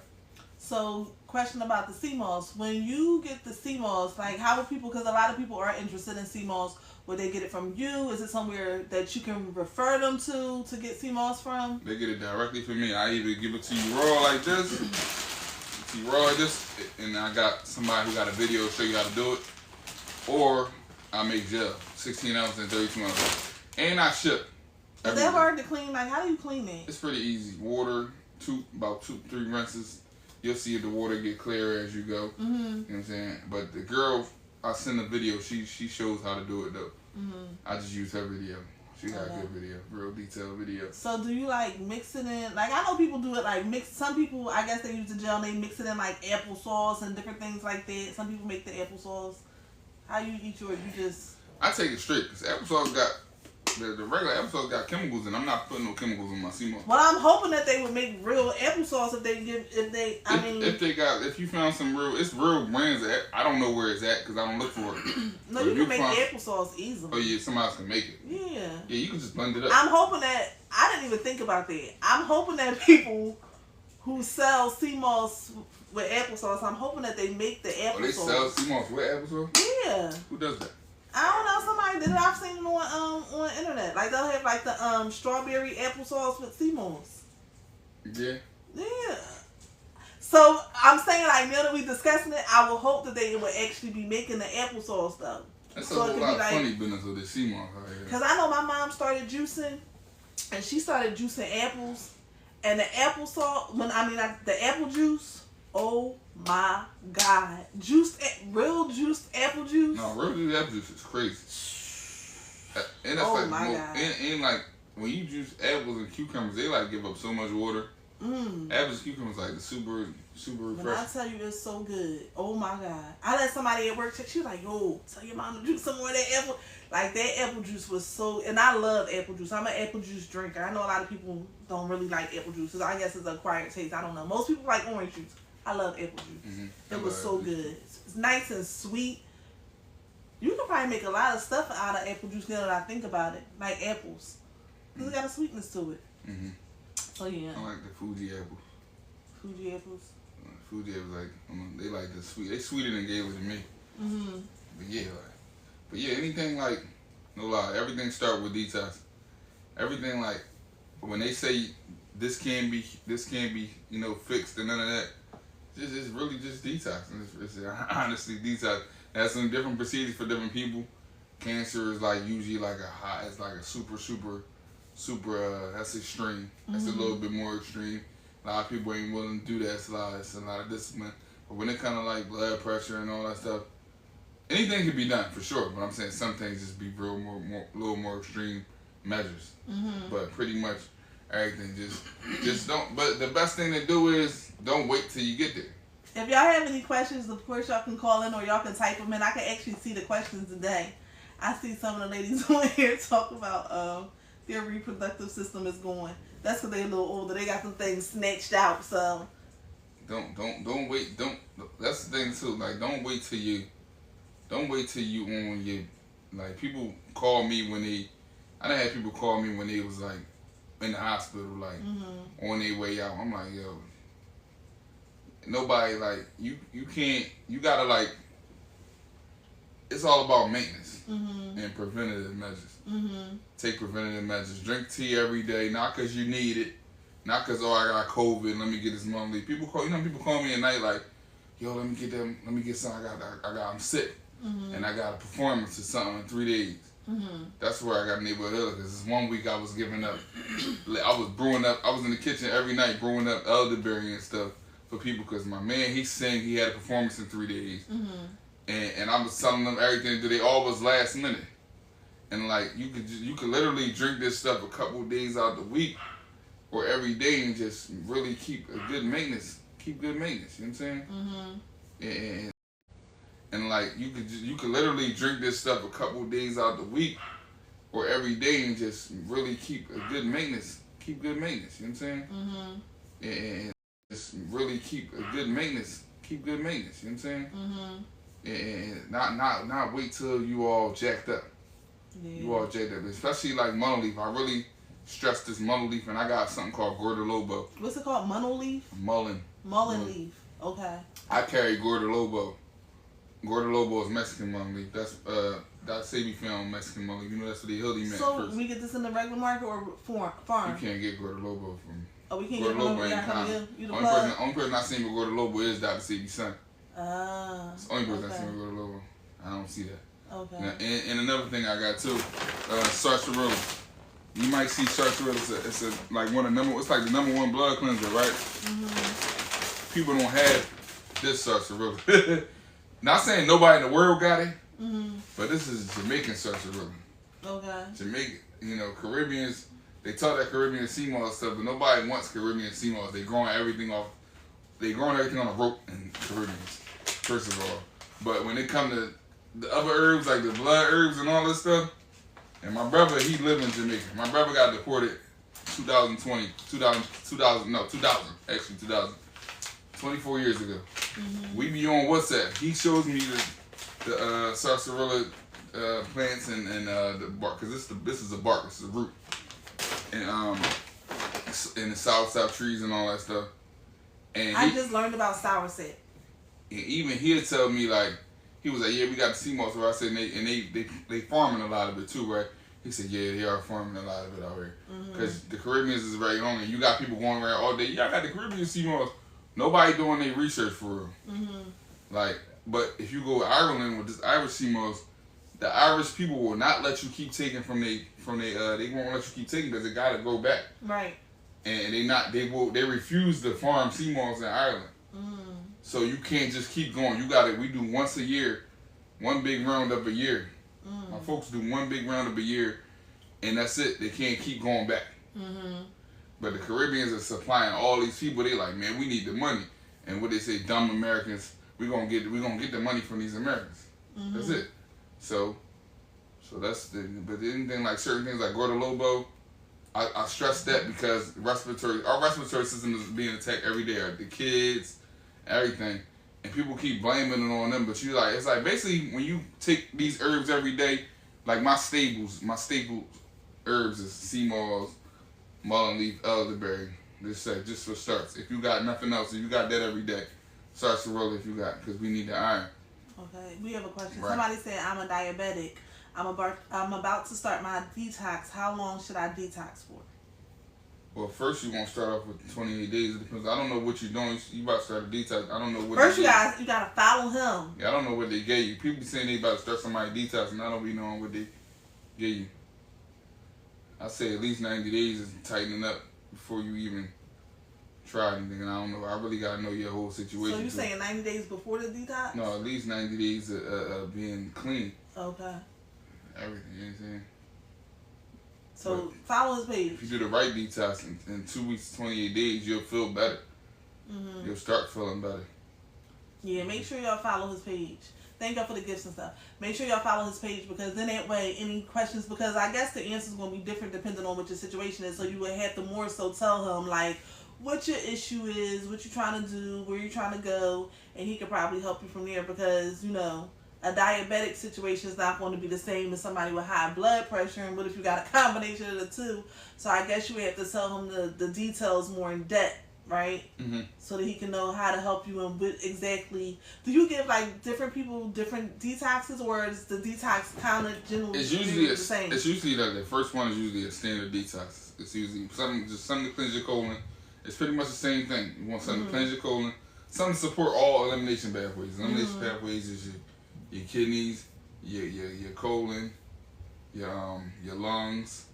So, question about the sea moss. When you get the sea moss, like how would people? Because a lot of people are interested in sea moss. Would they get it from you? Is it somewhere that you can refer them to get sea moss from? They get it directly from me. I either give it to you raw like this, and I got somebody who got a video to show you how to do it, or I make gel, 16 ounce and 32 ounce, and I ship. Is that hard to clean? Like, how do you clean it? It's pretty easy. Water, about 2-3 rinses. You'll see if the water get clearer as you go. Mm-hmm. You know what I'm saying? But the girl, I send a video. She shows how to do it though. Mm-hmm. I just use her video. She got a good video, real detailed video. So do you like mix it in? Like I know people do it like mix. Some people, I guess they use the gel and they mix it in like applesauce and different things like that. Some people make the applesauce. How you eat yours? You just... I take it straight because applesauce got the regular applesauce got chemicals in. I'm not putting no chemicals in my seamoss. Well, I'm hoping that they would make real applesauce if you found some it's real brands that I don't know where it's at because I don't look for it. No, you can make applesauce easily. Oh yeah, somebody else can make it. Yeah. Yeah, you can just blend it up. I'm hoping that I didn't even think about that. I'm hoping that people who sell seamoss with applesauce, I'm hoping that they make the applesauce. Oh, they sell seamoss with applesauce? Yeah. Who does that? I don't know. Somebody did it. I've seen it on the internet. Like they'll have like the strawberry applesauce with seamoss. Yeah. Yeah. So I'm saying, like, now that we discussing it, I would hope that they would actually be making the applesauce though. That's so a whole lot of funny business with this seamoss out here. Cause I know my mom started juicing, and she started juicing apples, and the applesauce. The apple juice. Oh my God, real juiced apple juice. No, real juiced apple juice is crazy. And that's God. And like when you juice apples and cucumbers, they like give up so much water. Apples and cucumbers like the super refreshing. When I tell you it's so good, oh my God. I let somebody at work, she was like, yo, tell your mom to juice some more of that apple. Like that apple juice was so, and I love apple juice. I'm an apple juice drinker. I know a lot of people don't really like apple juice. I guess it's an acquired taste. I don't know. Most people like orange juice. I love apple juice. It was so good. It's nice and sweet. You can probably make a lot of stuff out of apple juice now that I think about it. Like apples. Because it got a sweetness to it. So yeah. I like the Fuji apples. Fuji apples? Fuji apples, like, they like the sweet. They sweeter than gave it to me. But yeah, anything like, no lie, everything start with detox. Everything like, when they say this can't be, fixed and none of that, it's really just detox. It's honestly detox. Has some different procedures for different people. Cancer is like usually like it's like a super, that's extreme. That's a little bit more extreme. A lot of people ain't willing to do that. It's a lot of discipline. But when it kind of like blood pressure and all that stuff, anything can be done for sure. But I'm saying some things just be little more extreme measures. But pretty much everything just don't. But the best thing to do is don't wait till you get there. If y'all have any questions, of course y'all can call in or y'all can type them in. I can actually see the questions today. I see some of the ladies on here talk about their reproductive system is going. That's because they're a little older. They got some things snatched out. So don't wait. That's the thing too. Like don't wait till you on your, like people call me when I done had people call me when they was like in the hospital, like on their way out. I'm like, yo, nobody, like you can't, you gotta like, it's all about maintenance and preventative measures. Take preventative measures. Drink tea every day, not because you need it, not because, oh, I got COVID, let me get this monthly. People call me at night like, yo, let me get something, I'm sick, and I got a performance or something in 3 days. That's where I got neighborhood illness. Because this 1 week I was giving up, I was in the kitchen every night brewing up elderberry and stuff for people, because my man, he sang, he had a performance in 3 days. And I was telling them everything to do. They all was last minute. And like you could literally drink this stuff a couple of days out the week or every day and just really keep a good maintenance. Keep good maintenance. You know what I'm saying? And like you could literally drink this stuff a couple of days out the week or every day and just really keep a good maintenance. Keep good maintenance. You know what I'm saying? And just really keep a good maintenance. Keep good maintenance. You know what I'm saying? And not wait till you all jacked up. You all jacked up, especially like monolith. I really stress this monolith, and I got something called Gordo. What's it called? Monolith? Mullen leaf. Okay. I carry Gordo. Gordo is Mexican monolith. That's Sabi found Mexican monolith. You know that's what the hilly meant. So first. We get this in the regular market or farm? You can't get Gordo from. Oh, we can't get Gordo ain't common. Only person I seen with Gordo is Dr. Sabi's son. It's the only person I seen with Gordo. I don't see that. Okay. Now, and another thing I got too, sarsaparilla. You might see sarsaparilla. It's like it's like the #1 blood cleanser, right? People don't have this sarsaparilla. Not saying nobody in the world got it, but this is Jamaican sarsaparilla. Okay. Jamaican, Caribbeans, they taught that Caribbean seamoss stuff, but nobody wants Caribbean seamoss. They growing everything on a rope in Caribbeans, first of all. But when it come to the other herbs, like the blood herbs and all this stuff, and my brother, he lived in Jamaica. My brother got deported 2000, 24 years ago. We be on WhatsApp. He shows me the sarsaparilla plants and the bark, because this is a bark, this is a root, and the south trees and all that stuff. And I just learned about soursop. And even he'll tell me like, he was like, yeah, we got the seamoss where I said, they farming a lot of it too, right? He said, yeah, they are farming a lot of it out here. Because the Caribbeans is very hungry. You got people going around all day, yeah, I got the Caribbean seamoss. Nobody doing their research for real. Mhm. Like, but if you go to Ireland with this Irish seamoss, the Irish people will not let you keep taking they won't let you keep taking because it got to go back. Right. And they refuse to farm seamoss in Ireland. Mm. So you can't just keep going. We do once a year, one big roundup a year. My folks do one big roundup a year, and that's it. They can't keep going back. Mhm. But the Caribbeans are supplying all these people. They like, man, we need the money. And what they say, dumb Americans, we gonna get the money from these Americans. Mhm. That's it. So but anything like certain things like Gordo Lobo, I stress that because our respiratory system is being attacked every day. The kids, everything, and people keep blaming it on them. But it's like basically when you take these herbs every day, like my staple herbs is sea moss, mullein leaf, elderberry. Just for starts. If you got nothing else, if you got that every day, sarsaparilla if you got, because we need the iron. Okay, we have a question. Right. Somebody said I'm a diabetic. I'm about to start my detox. How long should I detox for? Well, first you're gonna start off with 28 days. It depends. I don't know what you're doing. You about to start a detox. I don't know what. First, you gotta follow him. Yeah, I don't know what they gave you. People be saying they about to start somebody detox, and I don't be knowing what they gave you. I say at least 90 days is tightening up before you even try anything. And I don't know. I really gotta know your whole situation. So you saying 90 days before the detox? No, at least 90 days of being clean. Okay. Everything. You know what I'm saying? So But follow his page. if you do the right detox in 2 weeks, 28 days, you'll feel better. Mhm. You'll start feeling better. Yeah, make sure y'all follow his page. Thank y'all for the gifts and stuff. Make sure y'all follow his page because then that way, any questions, because I guess the answer's going to be different depending on what your situation is. So you would have to more so tell him, like, what your issue is, what you're trying to do, where you're trying to go, and he could probably help you from there because, a diabetic situation is not going to be the same as somebody with high blood pressure. And what if you got a combination of the two? So I guess you would have to tell him the details more in depth, right? Mm-hmm. So that he can know how to help you and what exactly. Do you give like different people different detoxes, or is the detox kind of generally It's usually the same? It's usually like the first one is usually a standard detox. It's usually something to cleanse your colon. It's pretty much the same thing. You want something to cleanse your colon, something to support all elimination pathways. Elimination pathways is your kidneys, your colon, your lungs,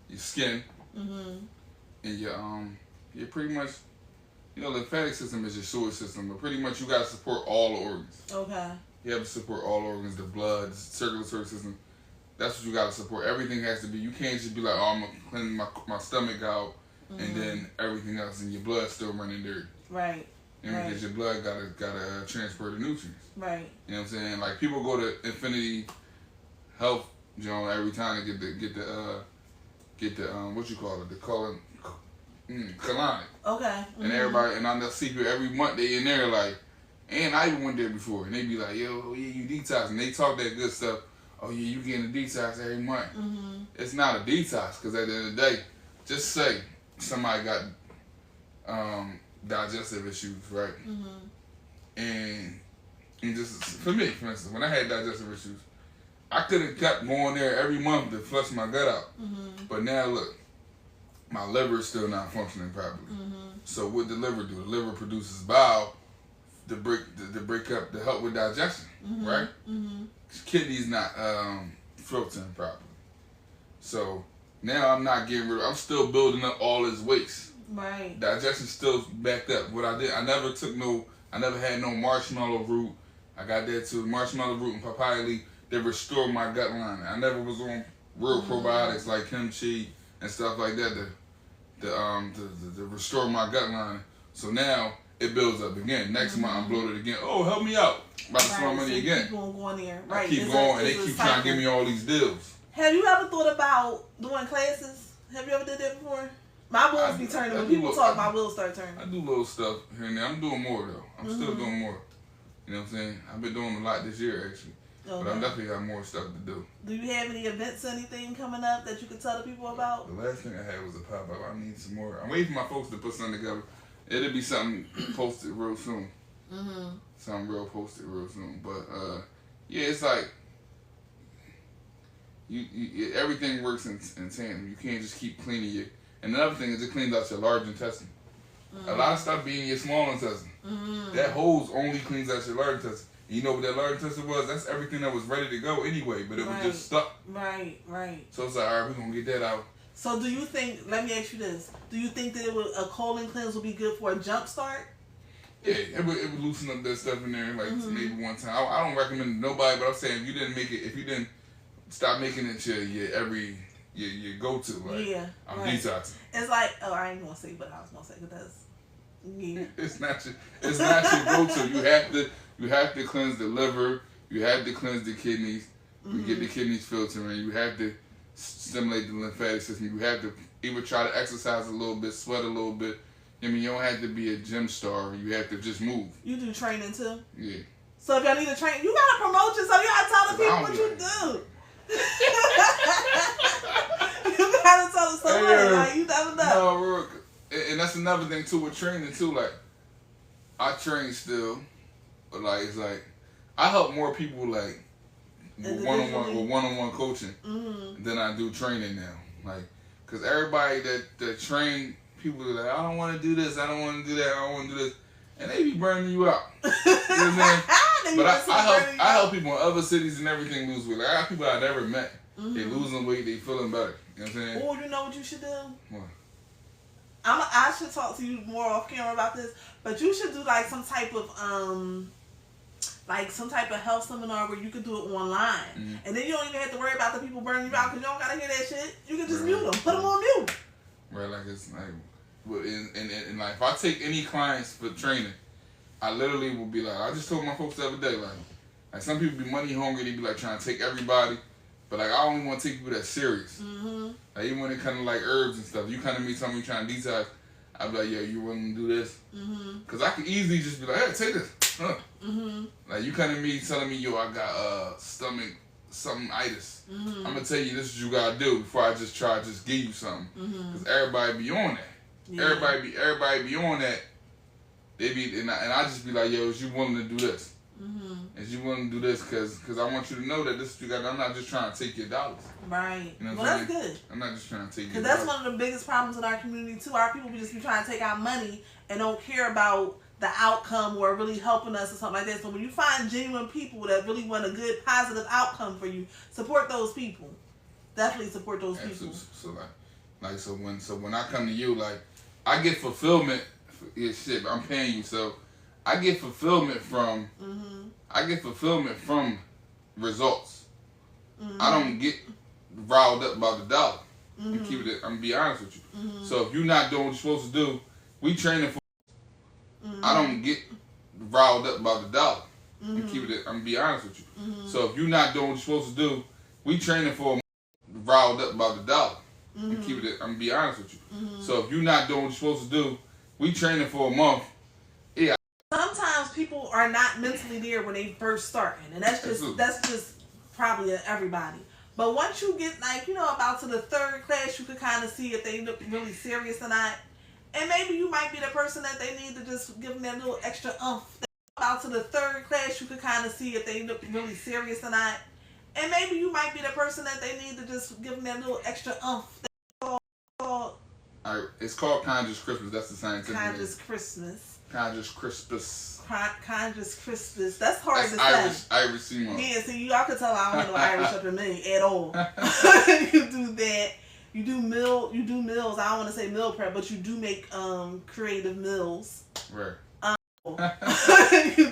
your skin, and your pretty much lymphatic system is your sewer system, but pretty much you gotta support all the organs. Okay. You have to support all organs, the blood, the circulatory system. That's what you gotta support. Everything has to be. You can't just be like, oh, I'm gonna clean my stomach out, and then everything else in your blood still running dirty. Right. Because your blood gotta transfer the nutrients. Right. You know what I'm saying? Like people go to Infinity Health, every time to get the what you call it, the colonic. Okay. And everybody, and I see people every month they in there like, and I even went there before, and they be like, yo, yeah, you detox, and they talk that good stuff. Oh yeah, you getting a detox every month. It's not a detox, because at the end of the day, just say somebody got digestive issues, right? And just for me, for instance, when I had digestive issues, I could have kept going there every month to flush my gut out. But now look, my liver is still not functioning properly. So what the liver do? The liver produces bile to break up to help with digestion, right? Kidneys not filtering properly. So now I'm still building up all this waste. Right. Digestion's still backed up. What I did, I never had no marshmallow root. I got that too. Marshmallow root and papaya leaf, they restored my gut lining. I never was on real probiotics like kimchi and stuff like that to restore my gut lining. So now it builds up again. Next month I'm bloated again. Oh, help me out. About to spend money again. Keep on going there. Right. I keep going and they keep trying to give me all these deals. Have you ever thought about doing classes? Have you ever did that before? My wheels be turning. When people talk, my wheels start turning. I do little stuff here and there. I'm doing more though. I'm still doing more. You know what I'm saying? I've been doing a lot this year actually. Okay. But I'm definitely got more stuff to do. Do you have any events or anything coming up that you could tell the people about? The last thing I had was a pop-up. I need some more. I'm waiting for my folks to put something together. It'll be something posted real soon. Something real posted real soon. But yeah, it's like you everything works in tandem. You can't just keep cleaning your. And another thing is it cleans out your large intestine. A lot of stuff being your small intestine. That hose only cleans out your large intestine. And you know what that large intestine was? That's everything that was ready to go anyway, but it was just stuck. Right. So it's like, all right, we're going to get that out. So do you think, let me ask you this, do you think that a colon cleanse would be good for a jump start? Yeah, it would loosen up that stuff in there like maybe one time. I don't recommend it to nobody, but I'm saying if you didn't stop making it your go-to, like, I'm detoxing. It's like, I ain't going to say what I was going to say, because it's not your go-to. You have to cleanse the liver. You have to cleanse the kidneys. You get the kidneys filtering. You have to stimulate the lymphatic system. You have to even try to exercise a little bit, sweat a little bit. I mean, you don't have to be a gym star. You have to just move. You do training too? Yeah. So if y'all need a train, you gotta promote yourself. You gotta tell the people what you do. You gotta tell somebody, like, you never know. No, and that's another thing too with training too. Like, I train still, but like it's like I help more people like with one-on-one coaching than I do training now. Like, cause everybody that train people are like, I don't want to do this, I don't want to do that, I don't want to do this, and they be burning you out. You know what I'm saying? But I help people in other cities and everything lose weight. Like, I got people I never met. They losing weight, they feeling better. You know what I'm saying? Oh, you know what you should do? What? I should talk to you more off camera about this, but you should do like some type of health seminar where you could do it online, and then you don't even have to worry about the people burning you out because you don't gotta hear that shit. You can just mute them, put them on mute. Right, like it's like, and like if I take any clients for training, I literally will be like, I just told my folks the other day, like some people be money hungry, they be like trying to take everybody. But like I only want to take people that's serious. Like even when it kind of like herbs and stuff, you come to me telling me you trying to detox, I be like, yo, you willing to do this? Cause I could easily just be like, hey, take this. Like you come to me telling me, yo, I got stomach something itis. I'm gonna tell you this is what you gotta do before I just give you something. Cause everybody be on that. Yeah. Everybody be on that. They be and I just be like, yo, is you willing to do this? Is you willing to do this? Cause I want you to know that this is what you got. I'm not just trying to take your dollars. Right. You know well, that's good. I'm not just trying to take your dollars. Because that's one of the biggest problems in our community too. Our people just be trying to take our money and don't care about the outcome or really helping us or something like that. So when you find genuine people that really want a good, positive outcome for you, support those people. Definitely support those people. So when I come to you, like I get fulfillment. Shit, I'm paying you, so I get fulfillment from. Results. I don't get riled up about the dollar. And keep it. I'm gonna be honest with you. So if you're not doing what you're supposed to do, we training for. I don't get riled up about the dollar. And keep it. I'm gonna be honest with you. So if you're not doing what you're supposed to do, we training for. Riled up about the dollar. And keep it. I'm gonna be honest with you. So if you're not doing what you're supposed to do, we training for a month. Yeah. Sometimes people are not mentally there when they first starting, and that's just probably everybody. But once you get about to the third class, you could kind of see if they look really serious or not. And maybe you might be the person that they need to just give them that little extra umph. About to the third class, you could kind of see if they look really serious or not. And maybe you might be the person that they need to just give them that little extra umph. It's called Conjures Christmas. That's the scientific name. Conjures Christmas. Conjures Crispus. Conjures Crispus. That's hard That's to say. Irish seamoss. Yeah, see, y'all can tell I don't have no Irish up in me at all. You do that. You do meals. I don't want to say meal prep, but you do make creative meals. Right. You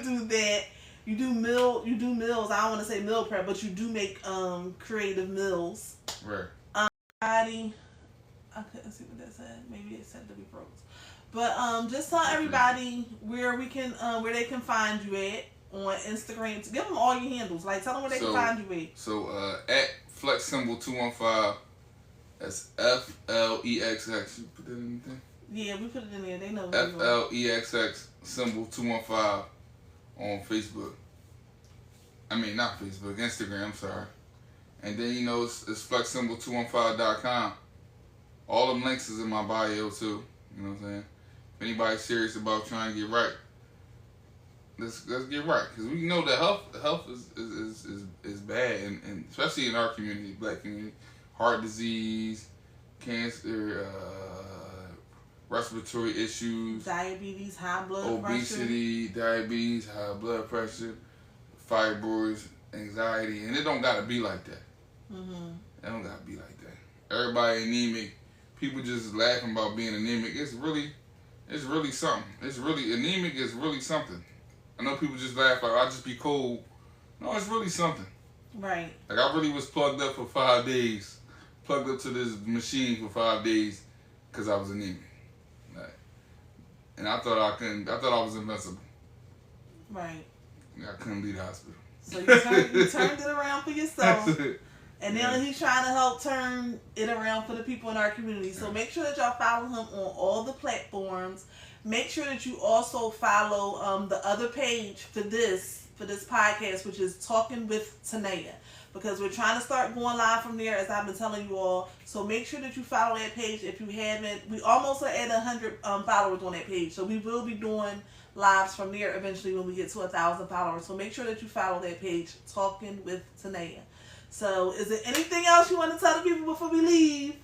do that. You do meals. I don't want to say meal prep, but you do make creative meals. Right. I couldn't see what that said. Maybe it said to be froze. But just tell everybody where they can find you at on Instagram. Give them all your handles. Like tell them where they can find you at. So at Flex Symbol 215. That's FLEXX. You put that in the thing? Yeah, we put it in there. They know. FLEXX symbol 215 on Facebook. I mean not Facebook, Instagram. I'm sorry. And then it's flexsymbol215.com. All them links is in my bio too. You know what I'm saying? If anybody's serious about trying to get right, let's get right. Because we know that health is bad, and especially in our community, black community, heart disease, cancer, respiratory issues, diabetes, high blood obesity, diabetes, high blood pressure, fibroids, anxiety, and it don't gotta be like that. It don't gotta be like that. Everybody anemic. People just laughing about being anemic. It's really something. Anemic is really something. I know people just laugh like, I'll just be cold. No, it's really something. Right. Like, I really was plugged up for 5 days. Plugged up to this machine for 5 days because I was anemic. Like, and I thought I was invincible. Right. I couldn't leave the hospital. So you turned it around for yourself. And now he's trying to help turn it around for the people in our community. So make sure that y'all follow him on all the platforms. Make sure that you also follow the other page for this podcast, which is Talking with Tanea. Because we're trying to start going live from there, as I've been telling you all. So make sure that you follow that page if you haven't. We almost are at 100 followers on that page. So we will be doing lives from there eventually when we get to 1,000 followers. So make sure that you follow that page, Talking with Tanea. So, is there anything else you want to tell the people before we leave?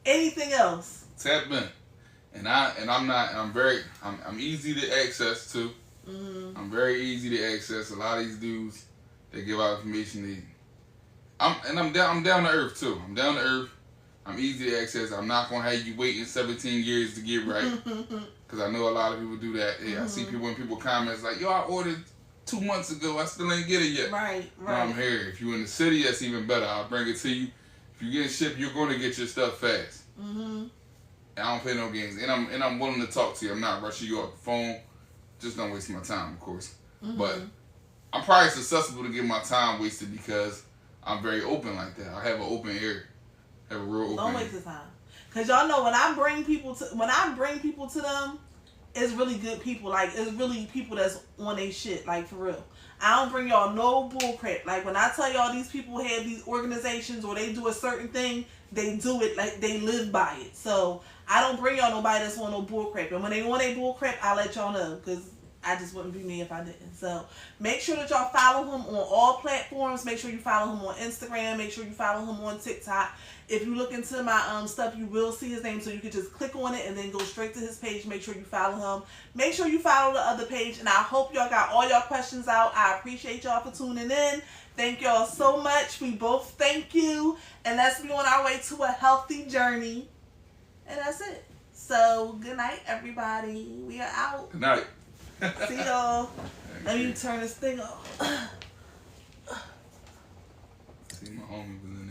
Anything else? Tap in, I'm easy to access to. I'm very easy to access. A lot of these dudes, they give out information. I'm down to earth too. I'm down to earth. I'm easy to access. I'm not gonna have you waiting 17 years to get right, because I know a lot of people do that. Yeah, I see people comments like, "Yo, I ordered 2 months ago, I still ain't get it yet." Right. No, I'm here. If you're in the city, that's even better. I'll bring it to you. If you get shipped, you're going to get your stuff fast. And I don't play no games. And I'm willing to talk to you. I'm not rushing you off the phone. Just don't waste my time, of course. But I'm probably susceptible to get my time wasted because I'm very open like that. I have an open ear. I have a real open Don't ear. waste the time. Because y'all know when I bring people to them, it's really good people. Like, it's really people that's on their shit. Like, for real. I don't bring y'all no bullcrap. Like, when I tell y'all these people have these organizations or they do a certain thing, they do it like they live by it. So, I don't bring y'all nobody that's on no bullcrap. And when they want a bullcrap, I'll let y'all know. Because I just wouldn't be me if I didn't. So, make sure that y'all follow him on all platforms. Make sure you follow him on Instagram. Make sure you follow him on TikTok. If you look into my stuff, you will see his name, so you can just click on it and then go straight to his page. Make sure you follow him. Make sure you follow the other page, and I hope y'all got all your questions out. I appreciate y'all for tuning in. Thank y'all so much. We both thank you, and let's be on our way to a healthy journey. And that's it. So, good night, everybody. We are out. Good night. See y'all. Let me turn this thing off. See, my homie was in